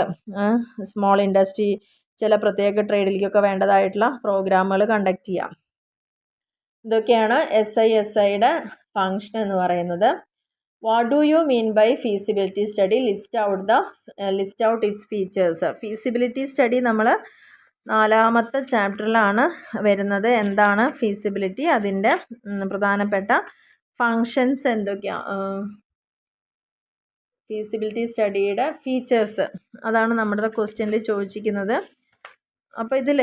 സ്മോൾ ഇൻഡസ്ട്രി ചില പ്രത്യേക ട്രേഡിലേക്കൊക്കെ വേണ്ടതായിട്ടുള്ള പ്രോഗ്രാമുകൾ കണ്ടക്ട് ചെയ്യാം. ഇതൊക്കെയാണ് SIയുടെ ഫങ്ഷൻ എന്ന് പറയുന്നത്. What do you mean by feasibility study? List out its features. Feasibility study നമ്മൾ 4ാമത്തെ ചാപ്റ്ററിലാണ് വരുന്നത്. എന്താണ് ഫീസിബിലിറ്റി, അതിൻ്റെ പ്രധാനപ്പെട്ട ഫങ്ഷൻസ് എന്തൊക്കെയാണ്, ഫീസിബിലിറ്റി സ്റ്റഡിയുടെ ഫീച്ചേഴ്സ്, അതാണ് നമ്മുടെ ക്വസ്റ്റ്യനിൽ ചോദിച്ചിരിക്കുന്നത്. അപ്പോൾ ഇതിൽ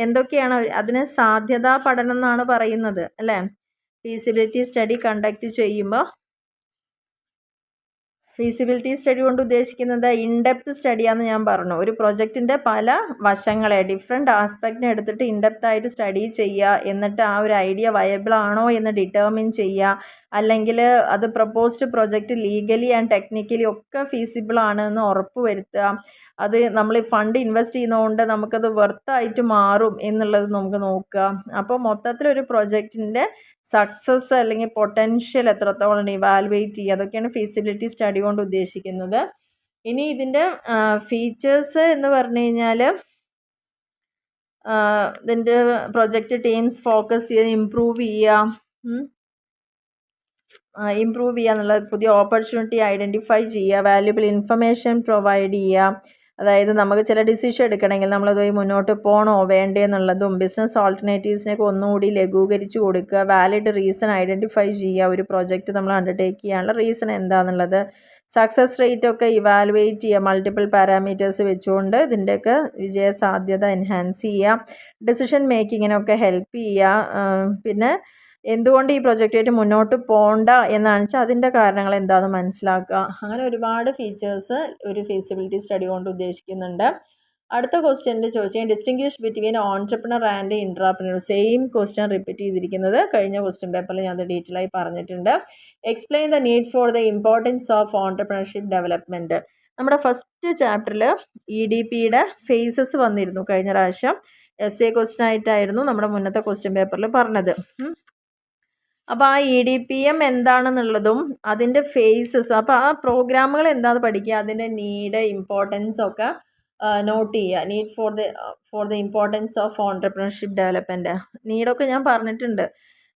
എന്തൊക്കെയാണ് അതിന് സാധ്യതാ പഠനം എന്നാണ് പറയുന്നത് അല്ലേ. ഫീസിബിലിറ്റി സ്റ്റഡി കണ്ടക്ട് ചെയ്യുമ്പോൾ ഫീസിബിലിറ്റി സ്റ്റഡി കൊണ്ട് ഉദ്ദേശിക്കുന്നത് ഇൻഡെപ്ത് സ്റ്റഡിയാണെന്ന് ഞാൻ പറഞ്ഞു. ഒരു പ്രൊജക്റ്റിൻ്റെ പല വശങ്ങളെ ഡിഫറെൻ്റ് ആസ്പെക്റ്റിനെ എടുത്തിട്ട് ഇൻഡെപ്തായിട്ട് സ്റ്റഡി ചെയ്യുക, എന്നിട്ട് ആ ഒരു ഐഡിയ വയബിൾ ആണോ എന്ന് ഡിറ്റർമിൻ ചെയ്യുക, അല്ലെങ്കിൽ അത് proposed project legally and technically ഒക്കെ ഫീസിബിൾ ആണെന്ന് ഉറപ്പ് വരുത്തുക. അത് നമ്മൾ ഫണ്ട് ഇൻവെസ്റ്റ് ചെയ്യുന്നതുകൊണ്ട് നമുക്കത് വെർത്തായിട്ട് മാറും എന്നുള്ളത് നമുക്ക് നോക്കുക. അപ്പോൾ മൊത്തത്തിലൊരു പ്രൊജക്റ്റിൻ്റെ സക്സസ് അല്ലെങ്കിൽ പൊട്ടൻഷ്യൽ എത്രത്തോളം ഇവാലുവേറ്റ് ചെയ്യുക, അതൊക്കെയാണ് ഫീസിബിലിറ്റി സ്റ്റഡി കൊണ്ട് ഉദ്ദേശിക്കുന്നത്. ഇനി ഇതിൻ്റെ ഫീച്ചേഴ്സ് എന്ന് പറഞ്ഞു കഴിഞ്ഞാൽ ഇതിൻ്റെ പ്രൊജക്റ്റ് ടീംസ് ഫോക്കസ് ചെയ്ത് ഇമ്പ്രൂവ് ചെയ്യുക എന്നുള്ളത്, പുതിയ ഓപ്പർച്യൂണിറ്റി ഐഡൻറ്റിഫൈ ചെയ്യുക, വാല്യുബിൾ ഇൻഫർമേഷൻ പ്രൊവൈഡ് ചെയ്യുക. അതായത് നമുക്ക് ചില ഡിസിഷൻ എടുക്കണമെങ്കിൽ നമ്മളതുമായി മുന്നോട്ട് പോകണോ വേണ്ടേ എന്നുള്ളതും ബിസിനസ് ഓൾട്ടർനേറ്റീവ്സിനൊക്കെ ഒന്നുകൂടി ലഘൂകരിച്ച് കൊടുക്കുക, വാലിഡ് റീസൺ ഐഡൻറ്റിഫൈ ചെയ്യുക, ഒരു പ്രോജക്റ്റ് നമ്മൾ അണ്ടർടേക്ക് ചെയ്യാനുള്ള റീസൺ എന്താണെന്നുള്ളത്, സക്സസ് റേറ്റ് ഒക്കെ ഇവാലുവേറ്റ് ചെയ്യുക, മൾട്ടിപ്പിൾ പാരാമീറ്റേഴ്സ് വെച്ചുകൊണ്ട് ഇതിൻ്റെയൊക്കെ വിജയ സാധ്യത എൻഹാൻസ് ചെയ്യുക, ഡിസിഷൻ മേക്കിങ്ങിനൊക്കെ ഹെൽപ്പ് ചെയ്യുക. പിന്നെ എന്തുകൊണ്ട് ഈ പ്രൊജക്റ്റായിട്ട് മുന്നോട്ട് പോകണ്ട എന്നാണ് വെച്ചാൽ അതിൻ്റെ കാരണങ്ങൾ എന്താണെന്ന് മനസ്സിലാക്കുക. അങ്ങനെ ഒരുപാട് ഫീച്ചേഴ്സ് ഒരു ഫീസിബിലിറ്റി സ്റ്റഡി കൊണ്ട് ഉദ്ദേശിക്കുന്നുണ്ട്. അടുത്ത ക്വസ്റ്റ്യനിൽ ചോദിച്ചാൽ distinguish between entrepreneur and intrapreneur. Same question repeat ചെയ്തിരിക്കുന്നത് കഴിഞ്ഞ ക്വസ്റ്റ്യൻ പേപ്പറിൽ ഞാൻ അത് ഡീറ്റെയിൽ ആയി പറഞ്ഞിട്ടുണ്ട്. Explain the need for the importance of entrepreneurship development. നമ്മുടെ ഫസ്റ്റ് ചാപ്റ്ററിൽ EDPയുടെ ഫേസസ് വന്നിരുന്നു കഴിഞ്ഞ പ്രാവശ്യം. essay ക്വസ്റ്റ്യൻ ആയിട്ടായിരുന്നു നമ്മുടെ മുന്നത്തെ ക്വസ്റ്റ്യൻ പേപ്പറിൽ പറഞ്ഞത്. അപ്പോൾ ആ EDPM എന്താണെന്നുള്ളതും അതിൻ്റെ ഫേസസ്, അപ്പോൾ ആ പ്രോഗ്രാമുകൾ എന്താണെന്ന് പഠിക്കുക, അതിൻ്റെ നീഡ്, ഇമ്പോർട്ടൻസ് ഒക്കെ നോട്ട് ചെയ്യുക. Need for the importance of entrepreneurship development. നീഡൊക്കെ ഞാൻ പറഞ്ഞിട്ടുണ്ട്.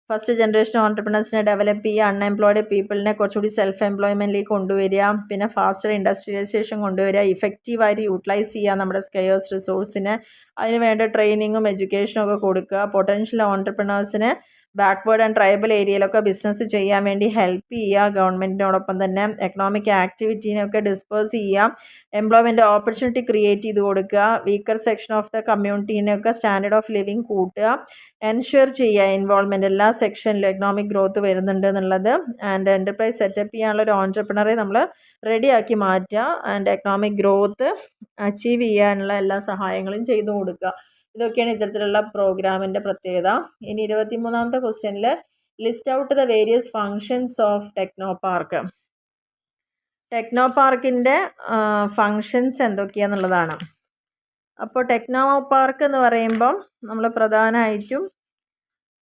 ഫസ്റ്റ് ജനറേഷൻ ഓൺട്രപ്രണേഴ്സിനെ ഡെവലപ്പ് ചെയ്യുക, അൺഎംപ്ലോയ്ഡ് പീപ്പിളിനെ കുറച്ചുകൂടി സെൽഫ് എംപ്ലോയ്മെൻറ്റിലേക്ക് കൊണ്ടുവരിക, പിന്നെ ഫാസ്റ്റർ ഇൻഡസ്ട്രിയലൈസേഷൻ കൊണ്ടുവരിക, ഇഫക്റ്റീവായിട്ട് യൂട്ടിലൈസ് ചെയ്യുക നമ്മുടെ സ്കെയേഴ്സ് റിസോഴ്സിനെ, അതിന് വേണ്ട ട്രെയിനിങ്ങും എഡ്യൂക്കേഷനും ഒക്കെ കൊടുക്കുക, പൊട്ടൻഷ്യൽ ഓൺട്രപ്രണേഴ്സിനെ ബാക്ക്വേർഡ് ആൻഡ് ട്രൈബൽ ഏരിയയിലൊക്കെ ബിസിനസ് ചെയ്യാൻ വേണ്ടി ഹെൽപ്പ് ചെയ്യുക, ഗവൺമെൻറ്റിനോടൊപ്പം തന്നെ എക്കണോമിക് ആക്ടിവിറ്റീനൊക്കെ ഡിസ്പേഴ്സ് ചെയ്യുക, എംപ്ലോയ്മെൻറ്റ് ഓപ്പർച്യൂണിറ്റി ക്രിയേറ്റ് ചെയ്ത് കൊടുക്കുക, വീക്കർ സെക്ഷൻ ഓഫ് ദ കമ്മ്യൂണിറ്റീനെയൊക്കെ സ്റ്റാൻഡേർഡ് ഓഫ് ലിവിങ് കൂട്ടുക, എൻഷുർ ചെയ്യുക ഇൻവോൾവ്മെൻറ്റ് എല്ലാ സെക്ഷനിലും എക്കണോമിക് ഗ്രോത്ത് വരുന്നുണ്ട് എന്നുള്ളത്, ആൻഡ് എൻ്റർപ്രൈസ് സെറ്റപ്പ് ചെയ്യാനുള്ള ഒരു ഓൺട്രപ്രണറെ നമ്മൾ റെഡിയാക്കി മാറ്റുക, ആൻഡ് എക്കണോമിക് ഗ്രോത്ത് അച്ചീവ് ചെയ്യാനുള്ള എല്ലാ സഹായങ്ങളും ചെയ്തു കൊടുക്കുക. ഇതൊക്കെയാണ് ഇത്തരത്തിലുള്ള പ്രോഗ്രാമിൻ്റെ പ്രത്യേകത. ഇനി 23ാമത്തെ ക്വസ്റ്റ്യനിൽ list out the various functions of techno park. Techno പാർക്കിൻ്റെ ഫങ്ഷൻസ് എന്തൊക്കെയാണെന്നുള്ളതാണ്. അപ്പോൾ ടെക്നോ പാർക്ക് എന്ന് പറയുമ്പം നമ്മൾ പ്രധാനമായിട്ടും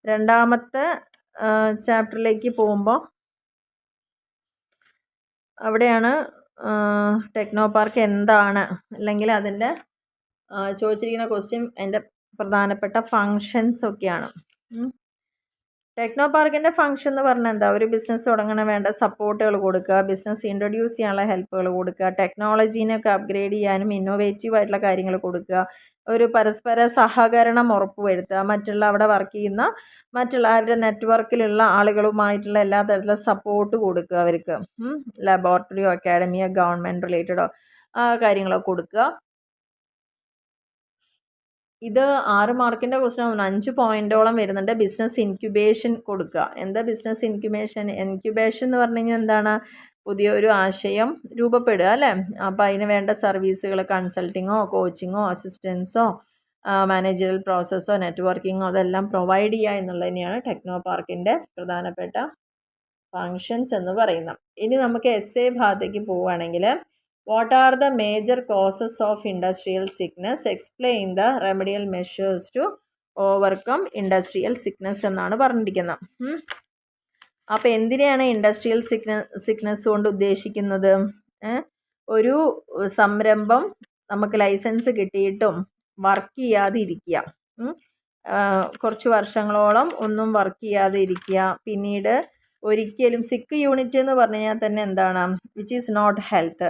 രണ്ടാമത്തെ ചാപ്റ്ററിലേക്ക് പോകുമ്പോൾ അവിടെയാണ് ടെക്നോ പാർക്ക് എന്താണ്, അല്ലെങ്കിൽ അതിൻ്റെ ചോദിച്ചിരിക്കുന്ന ക്വസ്റ്റ്യൻ എൻ്റെ പ്രധാനപ്പെട്ട ഫങ്ഷൻസ് ഒക്കെയാണ്. ടെക്നോ പാർക്കിൻ്റെ ഫംഗ്ഷൻ എന്ന് പറഞ്ഞാൽ എന്താ, ഒരു ബിസിനസ് തുടങ്ങണ വേണ്ട സപ്പോർട്ടുകൾ കൊടുക്കുക, ബിസിനസ് ഇൻട്രൊഡ്യൂസ് ചെയ്യാനുള്ള ഹെൽപ്പുകൾ കൊടുക്കുക, ടെക്നോളജീനെയൊക്കെ അപ്ഗ്രേഡ് ചെയ്യാനും ഇന്നോവേറ്റീവ് ആയിട്ടുള്ള കാര്യങ്ങൾ കൊടുക്കുക, ഒരു പരസ്പര സഹകരണം ഉറപ്പുവരുത്തുക, മറ്റുള്ള അവിടെ വർക്ക് ചെയ്യുന്ന മറ്റുള്ള അവരുടെ നെറ്റ്വർക്കിലുള്ള ആളുകളുമായിട്ടുള്ള എല്ലാ തരത്തിലുള്ള സപ്പോർട്ട് കൊടുക്കുക അവർക്ക്. ലബോറട്ടറിയോ അക്കാഡമിയോ ഗവൺമെൻറ് റിലേറ്റഡോ ആ കാര്യങ്ങളൊക്കെ കൊടുക്കുക. ഇത് 6 മാർക്കിൻ്റെ ക്വസ്റ്റ്യൻ, 5 പോയിൻറ്റോളം വരുന്നുണ്ട്. ബിസിനസ് ഇൻക്യുബേഷൻ കൊടുക്കുക. എന്താ ബിസിനസ് ഇൻക്യുബേഷൻ എന്ന് പറഞ്ഞു കഴിഞ്ഞാൽ എന്താണ്, പുതിയൊരു ആശയം രൂപപ്പെടുക അല്ലേ. അപ്പോൾ അതിന് വേണ്ട സർവീസുകൾ, കൺസൾട്ടിങ്ങോ കോച്ചിങ്ങോ അസിസ്റ്റൻസോ മാനേജറൽ പ്രോസസ്സോ നെറ്റ്വർക്കിങ്ങോ അതെല്ലാം പ്രൊവൈഡ് ചെയ്യുക എന്നുള്ളത് തന്നെയാണ് ടെക്നോ പാർക്കിൻ്റെ പ്രധാനപ്പെട്ട ഫങ്ഷൻസ് എന്ന് പറയുന്നത്. ഇനി നമുക്ക് essay ഭാഗത്തേക്ക് പോവുകയാണെങ്കിൽ, what are the major causes of industrial sickness? Explain the remedial measures to overcome industrial sickness എന്നാണ് പറഞ്ഞിരിക്കുന്നത്. അപ്പോൾ എന്തിനെയാണ് ഇൻഡസ്ട്രിയൽ സിക്നസ് കൊണ്ട് ഉദ്ദേശിക്കുന്നത്? ഒരു സംരംഭം നമുക്ക് ലൈസൻസ് കിട്ടിയിട്ടും വർക്ക് ചെയ്യാതെ ഇരിക്കുക, കുറച്ച് വർഷങ്ങളോളം ഒന്നും വർക്ക് ചെയ്യാതെ ഇരിക്കുക, പിന്നീട് ഒരിക്കലും സിക്ക് യൂണിറ്റ് എന്ന് പറഞ്ഞു കഴിഞ്ഞാൽ തന്നെ എന്താണ്, വിച്ച് ഈസ് നോട്ട് ഹെൽത്ത്,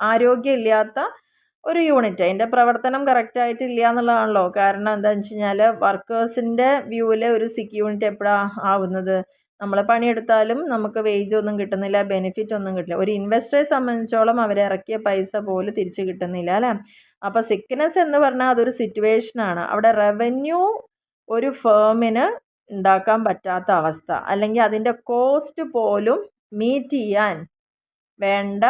ആരോഗ്യമില്ലാത്ത ഒരു യൂണിറ്റ്, അതിൻ്റെ പ്രവർത്തനം കറക്റ്റായിട്ടില്ല എന്നുള്ളതാണല്ലോ. കാരണം എന്താണെന്ന് വെച്ച് കഴിഞ്ഞാൽ വർക്കേഴ്സിൻ്റെ വ്യൂവിൽ ഒരു സിക്ക് യൂണിറ്റ് എപ്പോഴാണ് ആവുന്നത്, നമ്മൾ പണിയെടുത്താലും നമുക്ക് വേജ് ഒന്നും കിട്ടുന്നില്ല, ബെനിഫിറ്റ് ഒന്നും കിട്ടില്ല. ഒരു ഇൻവെസ്റ്ററെ സംബന്ധിച്ചോളം അവരിറക്കിയ പൈസ പോലും തിരിച്ച് കിട്ടുന്നില്ല അല്ലേ. അപ്പോൾ സിക്നെസ് എന്ന് പറഞ്ഞാൽ അതൊരു സിറ്റുവേഷനാണ്. അവിടെ റവന്യൂ ഒരു ഫേമിന് ഉണ്ടാക്കാൻ പറ്റാത്ത അവസ്ഥ, അല്ലെങ്കിൽ അതിൻ്റെ കോസ്റ്റ് പോലും മീറ്റ് ചെയ്യാൻ വേണ്ട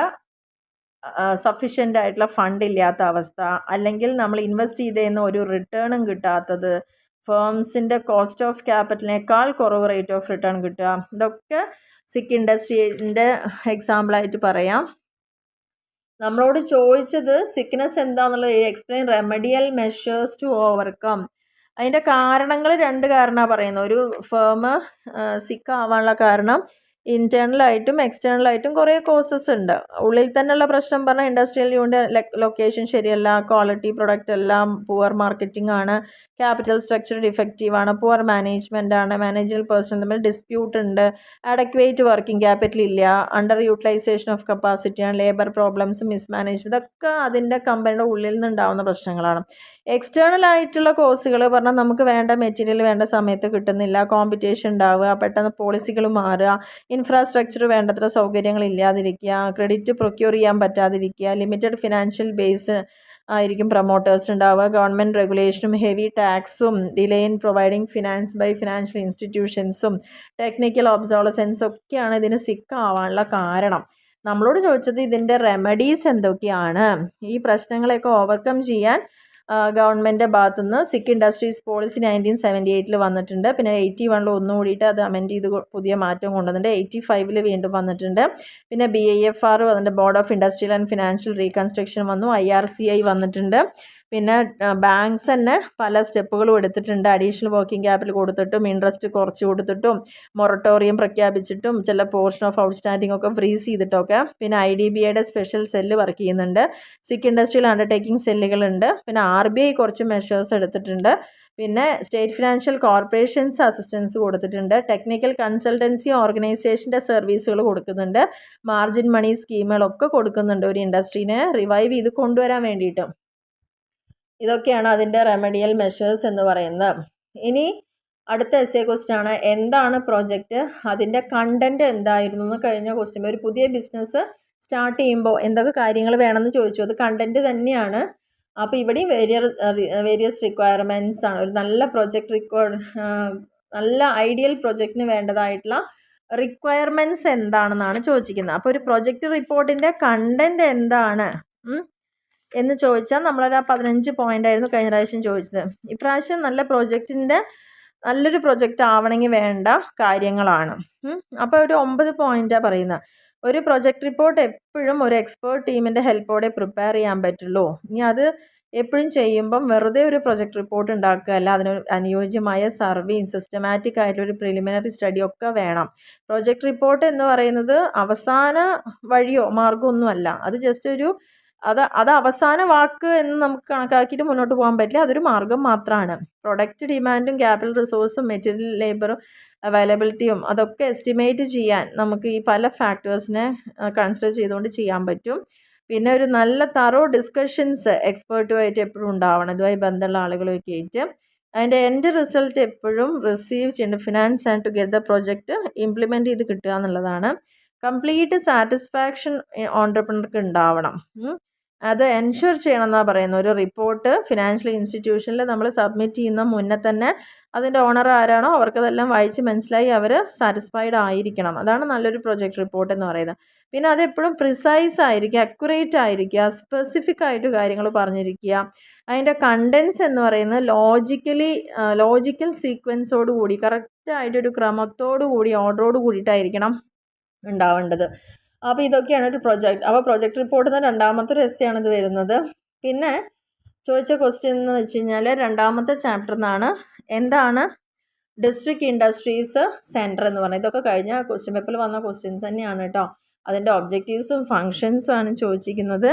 സഫിഷ്യൻ്റ് ആയിട്ടുള്ള ഫണ്ട് ഇല്ലാത്ത അവസ്ഥ, അല്ലെങ്കിൽ നമ്മൾ ഇൻവെസ്റ്റ് ചെയ്തതിന് ഒരു റിട്ടേണും കിട്ടാത്തത്, ഫേംസിൻ്റെ കോസ്റ്റ് ഓഫ് ക്യാപിറ്റലിനേക്കാൾ കുറവ് റേറ്റ് ഓഫ് റിട്ടേൺ കിട്ടുക, ഇതൊക്കെ സിക്ക് ഇൻഡസ്ട്രീൻ്റെ എക്സാമ്പിളായിട്ട് പറയാം. നമ്മളോട് ചോദിച്ചത് സിക്നെസ് എന്താണെന്നുള്ളത്, explain remedial measures to overcome. അതിൻ്റെ കാരണങ്ങൾ 2 കാരണമാണ് പറയുന്നത്. ഒരു ഫേം സിക്ക് ആവാനുള്ള കാരണം ഇൻറ്റേർണലായിട്ടും എക്സ്റ്റേണലായിട്ടും കുറേ കോസസ് ഉണ്ട്. ഉള്ളിൽ തന്നെയുള്ള പ്രശ്നം പറഞ്ഞാൽ ഇൻഡസ്ട്രിയൽ യൂണിറ്റ് ലൊക്കേഷൻ ശരിയല്ല, ക്വാളിറ്റി പ്രൊഡക്റ്റ് എല്ലാം പുവർ മാർക്കറ്റിംഗ് ആണ്, ക്യാപിറ്റൽ സ്ട്രക്ചർ ഡിഫക്റ്റീവ് ആണ്, പുവർ മാനേജ്മെൻ്റ് ആണ്, മാനേജറൽ പേഴ്സൺ തമ്മിൽ ഡിസ്പ്യൂട്ട് ഉണ്ട്, അഡക്വേറ്റ് വർക്കിംഗ് ക്യാപിറ്റൽ ഇല്ല, അണ്ടർ യൂട്ടിലൈസേഷൻ ഓഫ് കപ്പാസിറ്റി ആണ്, ലേബർ പ്രോബ്ലംസ്, മിസ്മാനേജ്മെൻറ്റ്, ഇതൊക്കെ അതിൻ്റെ കമ്പനിയുടെ ഉള്ളിൽ നിന്നുണ്ടാകുന്ന പ്രശ്നങ്ങളാണ്. എക്സ്റ്റേണൽ ആയിട്ടുള്ള കോഴ്സുകൾ പറഞ്ഞാൽ നമുക്ക് വേണ്ട മെറ്റീരിയൽ വേണ്ട സമയത്ത് കിട്ടുന്നില്ല, കോമ്പറ്റീഷൻ ഉണ്ടാവുക, പെട്ടെന്ന് പോളിസികൾ മാറുക, ഇൻഫ്രാസ്ട്രക്ചർ വേണ്ടത്ര സൗകര്യങ്ങൾ ഇല്ലാതിരിക്കുക, ക്രെഡിറ്റ് പ്രൊക്യൂർ ചെയ്യാൻ പറ്റാതിരിക്കുക, ലിമിറ്റഡ് ഫിനാൻഷ്യൽ ബേസ് ആയിരിക്കും പ്രൊമോട്ടേഴ്സ് ഉണ്ടാവുക, ഗവൺമെൻറ് റെഗുലേഷനും ഹെവി ടാക്സും, delay in providing finance by financial ഇൻസ്റ്റിറ്റ്യൂഷൻസും, ടെക്നിക്കൽ ഒബ്സോളസൻസ് ഒക്കെയാണ് ഇതിന് സിക്ക് ആവാനുള്ള കാരണം. നമ്മളോട് ചോദിച്ചത് ഇതിൻ്റെ റെമഡീസ് എന്തൊക്കെയാണ്, ഈ പ്രശ്നങ്ങളെയൊക്കെ ഓവർകം ചെയ്യാൻ ഗവൺമെൻറ്റിൻ്റെ ഭാഗത്തുനിന്ന് സിക്ക് ഇൻഡസ്ട്രീസ് പോളിസി 1978 വന്നിട്ടുണ്ട്. പിന്നെ 81 ഒന്നുകൂടിയിട്ട് അത് അമെൻഡ് ചെയ്ത് പുതിയ മാറ്റം കൊണ്ടുവന്നിട്ടുണ്ട്. 85 വീണ്ടും വന്നിട്ടുണ്ട്. പിന്നെ BIFR വന്നിട്ട് board of industrial and financial reconstruction വന്നു. IRCI വന്നിട്ടുണ്ട്. പിന്നെ ബാങ്ക്സ് തന്നെ പല സ്റ്റെപ്പുകളും എടുത്തിട്ടുണ്ട്. അഡീഷണൽ വർക്കിംഗ് ക്യാപിറ്റൽ കൊടുത്തിട്ടും ഇൻട്രസ്റ്റ് കുറച്ച് കൊടുത്തിട്ടും മൊറട്ടോറിയം പ്രഖ്യാപിച്ചിട്ടും ചില പോർഷൻ ഓഫ് ഔട്ട്സ്റ്റാൻഡിംഗ് ഒക്കെ ഫ്രീസ് ചെയ്തിട്ടൊക്കെ. പിന്നെ IDBIയുടെ സ്പെഷ്യൽ സെല്ല് വർക്ക് ചെയ്യുന്നുണ്ട്. സിക്ക് ഇൻഡസ്ട്രിയൽ അണ്ടർടേക്കിംഗ് സെല്ലുകളുണ്ട്. പിന്നെ RBI കുറച്ച് മെഷേഴ്സ് എടുത്തിട്ടുണ്ട്. പിന്നെ സ്റ്റേറ്റ് ഫിനാൻഷ്യൽ കോർപ്പറേഷൻസ് അസിസ്റ്റൻസ് കൊടുത്തിട്ടുണ്ട്. ടെക്നിക്കൽ കൺസൾട്ടൻസി ഓർഗനൈസേഷൻ്റെ സർവീസുകൾ കൊടുക്കുന്നുണ്ട്. മാർജിൻ മണി സ്കീമുകളൊക്കെ കൊടുക്കുന്നുണ്ട് ഒരു ഇൻഡസ്ട്രീനെ റിവൈവ് ചെയ്ത് കൊണ്ടുവരാൻ വേണ്ടിയിട്ട്. ഇതൊക്കെയാണ് അതിൻ്റെ റെമഡിയൽ മെഷേഴ്സ് എന്ന് പറയുന്നത്. ഇനി അടുത്ത എസ്സേ ക്വസ്റ്റ്യൻ ആണ്, എന്താണ് പ്രോജക്റ്റ്, അതിൻ്റെ കണ്ടൻറ്റ് എന്തായിരുന്നു എന്ന് കഴിഞ്ഞ ക്വസ്റ്റ്യൻ. ഒരു പുതിയ ബിസിനസ് സ്റ്റാർട്ട് ചെയ്യുമ്പോൾ എന്തൊക്കെ കാര്യങ്ങൾ വേണമെന്ന് ചോദിച്ചു. അത് കണ്ടൻറ്റ് തന്നെയാണ്. അപ്പോൾ ഇവിടെയും വേരിയസ് റിക്വയർമെൻറ്റ്സ് ആണ്. ഒരു നല്ല പ്രൊജക്റ്റ് നല്ല ഐഡിയൽ പ്രൊജക്റ്റിന് വേണ്ടതായിട്ടുള്ള റിക്വയർമെൻറ്റ്സ് എന്താണെന്നാണ് ചോദിച്ചിരിക്കുന്നത്. അപ്പോൾ ഒരു പ്രൊജക്റ്റ് റിപ്പോർട്ടിൻ്റെ കണ്ടൻറ്റ് എന്താണ് എന്ന് ചോദിച്ചാൽ നമ്മളൊരു 15 പോയിൻ്റായിരുന്നു കഴിഞ്ഞ പ്രാവശ്യം ചോദിച്ചത്. ഇപ്രാവശ്യം നല്ലൊരു പ്രൊജക്റ്റ് ആവണമെങ്കിൽ വേണ്ട കാര്യങ്ങളാണ്. അപ്പോൾ ഒരു 9 പോയിൻ്റാണ് പറയുന്നത്. ഒരു പ്രൊജക്റ്റ് റിപ്പോർട്ട് എപ്പോഴും ഒരു എക്സ്പേർട്ട് ടീമിൻ്റെ ഹെൽപ്പോടെ പ്രിപ്പയർ ചെയ്യാൻ പറ്റുള്ളൂ. ഇനി അത് എപ്പോഴും ചെയ്യുമ്പം വെറുതെ ഒരു പ്രൊജക്റ്റ് റിപ്പോർട്ട് ഉണ്ടാക്കുകയല്ല, അതിന് അനുയോജ്യമായ സർവേയും സിസ്റ്റമാറ്റിക് ആയിട്ടൊരു പ്രിലിമിനറി സ്റ്റഡിയൊക്കെ വേണം. പ്രൊജക്റ്റ് റിപ്പോർട്ട് എന്ന് പറയുന്നത് അവസാന വഴിയോ മാർഗ്ഗമൊന്നുമല്ല. അത് ജസ്റ്റ് ഒരു അത് അവസാന വാക്ക് എന്ന് നമുക്ക് കണക്കാക്കിയിട്ട് മുന്നോട്ട് പോകാൻ പറ്റില്ല. അതൊരു മാർഗ്ഗം മാത്രമാണ്. പ്രൊഡക്റ്റ് ഡിമാൻഡും ക്യാപിറ്റൽ റിസോഴ്സും മെറ്റീരിയൽ ലേബറും അവൈലബിലിറ്റിയും അതൊക്കെ എസ്റ്റിമേറ്റ് ചെയ്യാൻ നമുക്ക് ഈ പല ഫാക്ടേഴ്സിനെ കൺസിഡർ ചെയ്തുകൊണ്ട് ചെയ്യാൻ പറ്റും. പിന്നെ ഒരു നല്ല തറോ ഡിസ്കഷൻസ് എക്സ്പേർട്ടുമായിട്ട് എപ്പോഴും ഉണ്ടാവണം, ഇതുമായി ബന്ധമുള്ള ആളുകളൊക്കെ ആയിട്ട്. അതിൻ്റെ എൻഡ് റിസൾട്ട് എപ്പോഴും റിസീവ് ചെയ്യേണ്ട finance and to get the project implement ചെയ്ത് കിട്ടുക എന്നുള്ളതാണ്. കംപ്ലീറ്റ് സാറ്റിസ്ഫാക്ഷൻ ഓൺട്രപ്രണർക്ക് ഉണ്ടാവണം. അത് എൻഷുർ ചെയ്യണം എന്നാണ് പറയുന്നത്. ഒരു റിപ്പോർട്ട് ഫിനാൻഷ്യൽ ഇൻസ്റ്റിറ്റ്യൂഷനിൽ നമ്മൾ സബ്മിറ്റ് ചെയ്യുന്ന മുന്നേ തന്നെ അതിൻ്റെ ഓണർ ആരാണോ അവർക്കതെല്ലാം വായിച്ച് മനസ്സിലായി അവർ സാറ്റിസ്ഫൈഡ് ആയിരിക്കണം. അതാണ് നല്ലൊരു പ്രൊജക്റ്റ് റിപ്പോർട്ട് എന്ന് പറയുന്നത്. പിന്നെ അതെപ്പോഴും പ്രിസൈസ് ആയിരിക്കുക, അക്യുറേറ്റ് ആയിരിക്കുക, സ്പെസിഫിക് ആയിട്ട് കാര്യങ്ങൾ പറഞ്ഞിരിക്കുക. അതിൻ്റെ കണ്ടൻസ് എന്ന് പറയുന്നത് ലോജിക്കൽ സീക്വൻസോട് കൂടി കറക്റ്റായിട്ടൊരു ക്രമത്തോടു കൂടി ഓർഡറോട് കൂടിയിട്ടായിരിക്കണം ഉണ്ടാവേണ്ടത്. അപ്പോൾ ഇതൊക്കെയാണ് ഒരു പ്രൊജക്റ്റ്. അപ്പോൾ പ്രൊജക്റ്റ് റിപ്പോർട്ടിന് രണ്ടാമത്തെ ഒരു എസ്സേയാണ് ഇത് വരുന്നത്. പിന്നെ ചോദിച്ച ക്വസ്റ്റ്യൻ എന്ന് വെച്ച് കഴിഞ്ഞാൽ രണ്ടാമത്തെ ചാപ്റ്ററിൽ നിന്നാണ് എന്താണ് ഡിസ്ട്രിക്ട് ഇൻഡസ്ട്രീസ് സെൻറ്റർ എന്ന് പറഞ്ഞത്. ഇതൊക്കെ കഴിഞ്ഞ ക്വസ്റ്റ്യൻ പേപ്പറിൽ വന്ന ക്വസ്റ്റ്യൻസ് തന്നെയാണ് കേട്ടോ. അതിൻ്റെ ഒബ്ജക്റ്റീവ്സും ഫങ്ഷൻസും ആണ് ചോദിച്ചിരിക്കുന്നത്.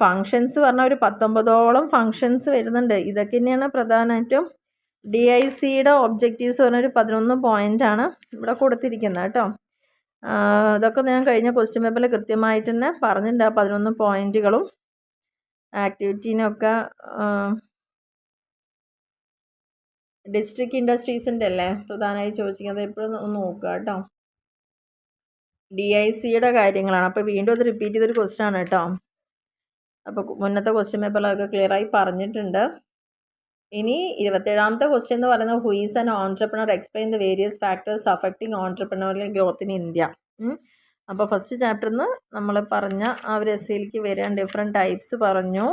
ഫങ്ഷൻസ് പറഞ്ഞാൽ ഒരു 19ഓളം ഫങ്ഷൻസ് വരുന്നുണ്ട്. ഇതൊക്കെ തന്നെയാണ് പ്രധാനമായിട്ടും. DICയുടെ ഒബ്ജക്റ്റീവ്സ് പറഞ്ഞൊരു 11 പോയിൻ്റാണ് ഇവിടെ കൊടുത്തിരിക്കുന്നത് കേട്ടോ. ഇതൊക്കെ ഞാൻ കഴിഞ്ഞ ക്വസ്റ്റ്യൻ പേപ്പറിൽ കൃത്യമായിട്ട് തന്നെ പറഞ്ഞിട്ടുണ്ട്. ആ 11 പോയിൻറ്റുകളും ആക്ടിവിറ്റീനൊക്കെ ഡിസ്ട്രിക്ട് ഇൻഡസ്ട്രീസിൻ്റെ അല്ലേ പ്രധാനമായി ചോദിച്ചിരിക്കുന്നത്. എപ്പോഴും ഒന്ന് നോക്കുക കേട്ടോ. DICയുടെ കാര്യങ്ങളാണ്. അപ്പോൾ വീണ്ടും അത് റിപ്പീറ്റ് ചെയ്തൊരു ക്വസ്റ്റ്യൻ ആണ് കേട്ടോ. അപ്പോൾ മുന്നത്തെ ക്വസ്റ്റ്യൻ പേപ്പറിലൊക്കെ ക്ലിയറായി പറഞ്ഞിട്ടുണ്ട്. ഇനി 27ാമത്തെ ക്വസ്റ്റ്യൻ എന്ന് പറയുന്നത് who is an entrepreneur, explain the various factors affecting entrepreneurial growth in India. അപ്പോൾ ഫസ്റ്റ് ചാപ്റ്ററിൽ നിന്ന് നമ്മൾ പറഞ്ഞ ആ ഒരു എസ്സേയിലേക്ക് വരാൻ ഡിഫറെൻറ്റ് ടൈപ്സ് പറഞ്ഞു.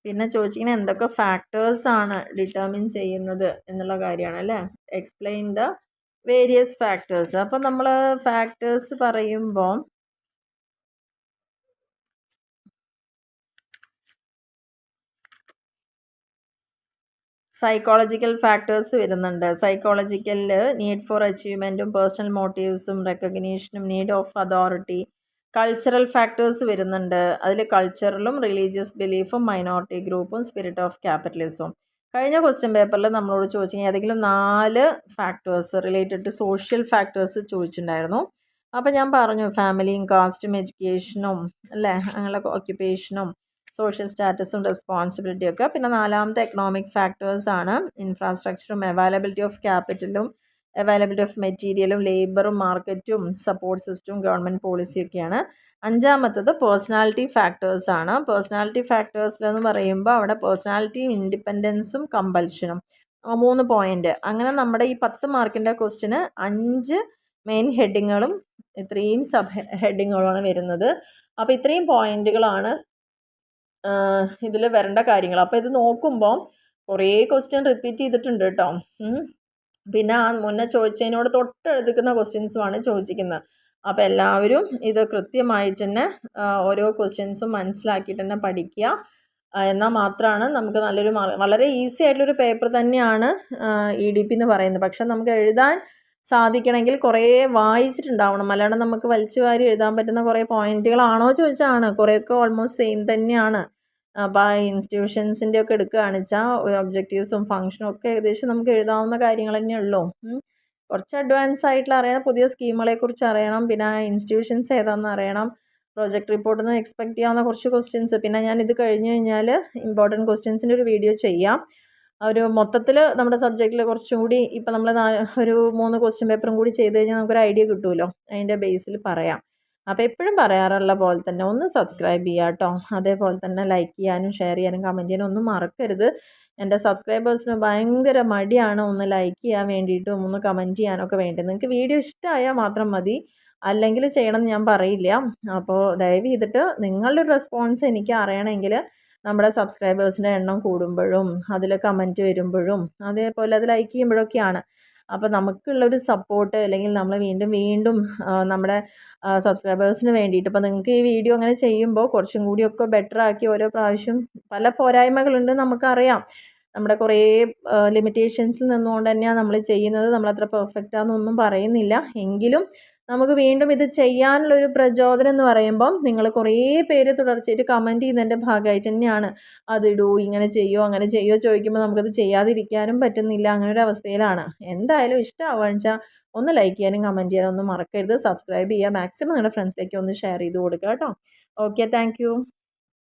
പിന്നെ ചോദിച്ചിങ്ങനെ എന്തൊക്കെ ഫാക്ടേഴ്സാണ് ഡിറ്റർമിൻ ചെയ്യുന്നത് എന്നുള്ള കാര്യമാണ് അല്ലേ. Explain the various factors. അപ്പോൾ നമ്മൾ ഫാക്ടേഴ്സ് പറയുമ്പോൾ സൈക്കോളജിക്കൽ ഫാക്ടേഴ്സ് വരുന്നുണ്ട്. സൈക്കോളജിക്കലിൽ നീഡ് ഫോർ അച്ചീവ്മെൻറ്റും പേഴ്സണൽ മോട്ടീവ്സും റെക്കഗ്നീഷനും need of authority. Cultural factors വരുന്നുണ്ട്. അതിൽ കൾച്ചറലും റിലീജിയസ് ബിലീഫും മൈനോറിറ്റി ഗ്രൂപ്പും സ്പിരിറ്റ് ഓഫ് ക്യാപിറ്റലിസവും. കഴിഞ്ഞ ക്വസ്റ്റ്യൻ പേപ്പറിൽ നമ്മളോട് ചോദിച്ചെങ്കിൽ ഏതെങ്കിലും 4 factors related to social factors ചോദിച്ചിട്ടുണ്ടായിരുന്നു. അപ്പോൾ ഞാൻ പറഞ്ഞു ഫാമിലിയും കാസ്റ്റും എഡ്യൂക്കേഷനും അല്ലേ, അങ്ങനെയുള്ള ഓക്യുപ്പേഷനും സോഷ്യൽ സ്റ്റാറ്റസും റെസ്പോൺസിബിലിറ്റിയൊക്കെ. പിന്നെ 4ാമത്തെ എക്കണോമിക് ഫാക്ടേഴ്സാണ് ഇൻഫ്രാസ്ട്രക്ചറും അവൈലബിലിറ്റി ഓഫ് ക്യാപിറ്റലും അവൈലബിലിറ്റി ഓഫ് മെറ്റീരിയലും ലേബറും മാർക്കറ്റും സപ്പോർട്ട് സിസ്റ്റവും ഗവൺമെൻറ് പോളിസിയൊക്കെയാണ്. 5ാമത്തത് പേഴ്സണാലിറ്റി ഫാക്ടേഴ്സാണ്. പേഴ്സണാലിറ്റി ഫാക്ടേഴ്സിലെന്ന് പറയുമ്പോൾ അവിടെ പേഴ്സണാലിറ്റിയും ഇൻഡിപെൻഡൻസും കമ്പൽഷനും 3 പോയിൻ്റ്. അങ്ങനെ നമ്മുടെ ഈ 10 മാർക്കിൻ്റെ ക്വസ്റ്റിന് 5 മെയിൻ ഹെഡിങ്ങുകളും ഇത്രയും സബ് ഹെഡിങ്ങുകളാണ് വരുന്നത്. അപ്പോൾ ഇത്രയും പോയിൻറ്റുകളാണ് ഇതിൽ വരേണ്ട കാര്യങ്ങൾ. അപ്പോൾ ഇത് നോക്കുമ്പോൾ കുറേ ക്വസ്റ്റ്യൻ റിപ്പീറ്റ് ചെയ്തിട്ടുണ്ട് കേട്ടോ. പിന്നെ ആ മുന്നേ ചോദിച്ചതിനോട് തൊട്ടെടുക്കുന്ന ക്വസ്റ്റ്യൻസുമാണ് ചോദിച്ചിരിക്കുന്നത്. അപ്പോൾ എല്ലാവരും ഇത് കൃത്യമായിട്ട് തന്നെ ഓരോ ക്വസ്റ്റ്യൻസും മനസ്സിലാക്കിയിട്ട് തന്നെ പഠിക്കുക. എന്നാൽ മാത്രമാണ് നമുക്ക് നല്ലൊരു വളരെ ഈസി ആയിട്ടുള്ളൊരു പേപ്പർ തന്നെയാണ് EDP എന്ന് പറയുന്നത്. പക്ഷെ നമുക്ക് എഴുതാൻ സാധിക്കണമെങ്കിൽ കുറേ വായിച്ചിട്ടുണ്ടാവണം. അല്ലാണ്ട് നമുക്ക് വലിച്ചു വാരി എഴുതാൻ പറ്റുന്ന കുറേ പോയിന്റുകളാണോ ചോദിച്ചാണ്. കുറേയൊക്കെ ഓൾമോസ്റ്റ് സെയിം തന്നെയാണ്. അപ്പോൾ ആ ഇൻസ്റ്റിറ്റ്യൂഷൻസിൻ്റെ ഒക്കെ എടുക്കുകയാണെന്ന് വെച്ചാൽ ഒബ്ജക്റ്റീവ്സും ഫംഗ്ഷനും ഒക്കെ ഏകദേശം നമുക്ക് എഴുതാവുന്ന കാര്യങ്ങൾ തന്നെ ഉള്ളൂ. കുറച്ച് അഡ്വാൻസ് ആയിട്ടുള്ള അറിയണം, പുതിയ സ്കീമുകളെക്കുറിച്ച് അറിയണം, പിന്നെ ആ ഇൻസ്റ്റിറ്റ്യൂഷൻസ് ഏതാണെന്ന് അറിയണം, പ്രോജക്റ്റ് റിപ്പോർട്ടിൽ നിന്ന് എക്സ്പെക്റ്റ് ചെയ്യാവുന്ന കുറച്ച് ക്വസ്റ്റ്യൻസ്. പിന്നെ ഞാൻ ഇത് കഴിഞ്ഞ് കഴിഞ്ഞാൽ ഇമ്പോർട്ടൻറ്റ് ക്വസ്റ്റ്യൻസിൻ്റെ ഒരു വീഡിയോ ചെയ്യാം. ഒരു മൊത്തത്തിൽ നമ്മുടെ സബ്ജക്റ്റിൽ കുറച്ചും കൂടി ഇപ്പം നമ്മൾ ഒരു 3 ക്വസ്റ്റ്യൻ പേപ്പറും കൂടി ചെയ്ത് കഴിഞ്ഞാൽ നമുക്കൊരു ഐഡിയ കിട്ടുമല്ലോ. അതിൻ്റെ ബേസിൽ പറയാം. അപ്പോൾ എപ്പോഴും പറയാറുള്ള പോലെ തന്നെ ഒന്ന് സബ്സ്ക്രൈബ് ചെയ്യുക കേട്ടോ. അതേപോലെ തന്നെ ലൈക്ക് ചെയ്യാനും ഷെയർ ചെയ്യാനും കമൻറ്റ് ചെയ്യാനും ഒന്നും മറക്കരുത്. എൻ്റെ സബ്സ്ക്രൈബേഴ്സിന് ഭയങ്കര മടിയാണ് ഒന്ന് ലൈക്ക് ചെയ്യാൻ വേണ്ടിയിട്ടും ഒന്ന് കമൻറ്റ് ചെയ്യാനൊക്കെ വേണ്ടി. നിങ്ങൾക്ക് വീഡിയോ ഇഷ്ടമായാൽ മാത്രം മതി, അല്ലെങ്കിൽ ചെയ്യണമെന്ന് ഞാൻ പറയില്ല. അപ്പോൾ ദയവ് ചെയ്തിട്ട് നിങ്ങളുടെ റെസ്പോൺസ് എനിക്ക് അറിയണമെങ്കിൽ നമ്മുടെ സബ്സ്ക്രൈബേഴ്സിൻ്റെ എണ്ണം കൂടുമ്പോഴും അതിൽ കമൻറ്റ് വരുമ്പോഴും അതേപോലെ അത് ലൈക്ക് ചെയ്യുമ്പോഴൊക്കെയാണ്. അപ്പോൾ നമുക്കുള്ളൊരു സപ്പോർട്ട്, അല്ലെങ്കിൽ നമ്മൾ വീണ്ടും നമ്മുടെ സബ്സ്ക്രൈബേഴ്സിന് വേണ്ടിയിട്ട് ഇപ്പോൾ നിങ്ങൾക്ക് ഈ വീഡിയോ അങ്ങനെ ചെയ്യുമ്പോൾ കുറച്ചും കൂടിയൊക്കെ ബെറ്റർ ആക്കി ഓരോ പ്രാവശ്യം പല പോരായ്മകളുണ്ട് നമുക്കറിയാം. നമ്മുടെ കുറേ ലിമിറ്റേഷൻസിൽ നിന്നുകൊണ്ട് തന്നെയാണ് നമ്മൾ ചെയ്യുന്നത്. നമ്മളത്ര പെർഫെക്റ്റ് ആണെന്നൊന്നും പറയുന്നില്ല. എങ്കിലും നമുക്ക് വീണ്ടും ഇത് ചെയ്യാനുള്ളൊരു പ്രചോദനം എന്ന് പറയുമ്പം നിങ്ങൾ കുറേ പേര് തുടർച്ചയായിട്ട് കമൻറ്റ് ചെയ്യുന്നതിൻ്റെ ഭാഗമായിട്ട് തന്നെയാണ്. അതിടൂ, ഇങ്ങനെ ചെയ്യോ അങ്ങനെ ചെയ്യോ ചോദിക്കുമ്പോൾ നമുക്കത് ചെയ്യാതിരിക്കാനും പറ്റുന്നില്ല. അങ്ങനെ ഒരു അവസ്ഥയിലാണ്. എന്തായാലും ഇഷ്ടമാവുകയെന്ന് വെച്ചാൽ ഒന്ന് ലൈക്ക് ചെയ്യാനും കമൻറ്റ് ചെയ്യാനും ഒന്നും മറക്കരുത്. സബ്സ്ക്രൈബ് ചെയ്യുക. മാക്സിമം നിങ്ങളുടെ ഫ്രണ്ട്സിലേക്ക് ഒന്ന് ഷെയർ ചെയ്ത് കൊടുക്കുക കേട്ടോ. Okay, thank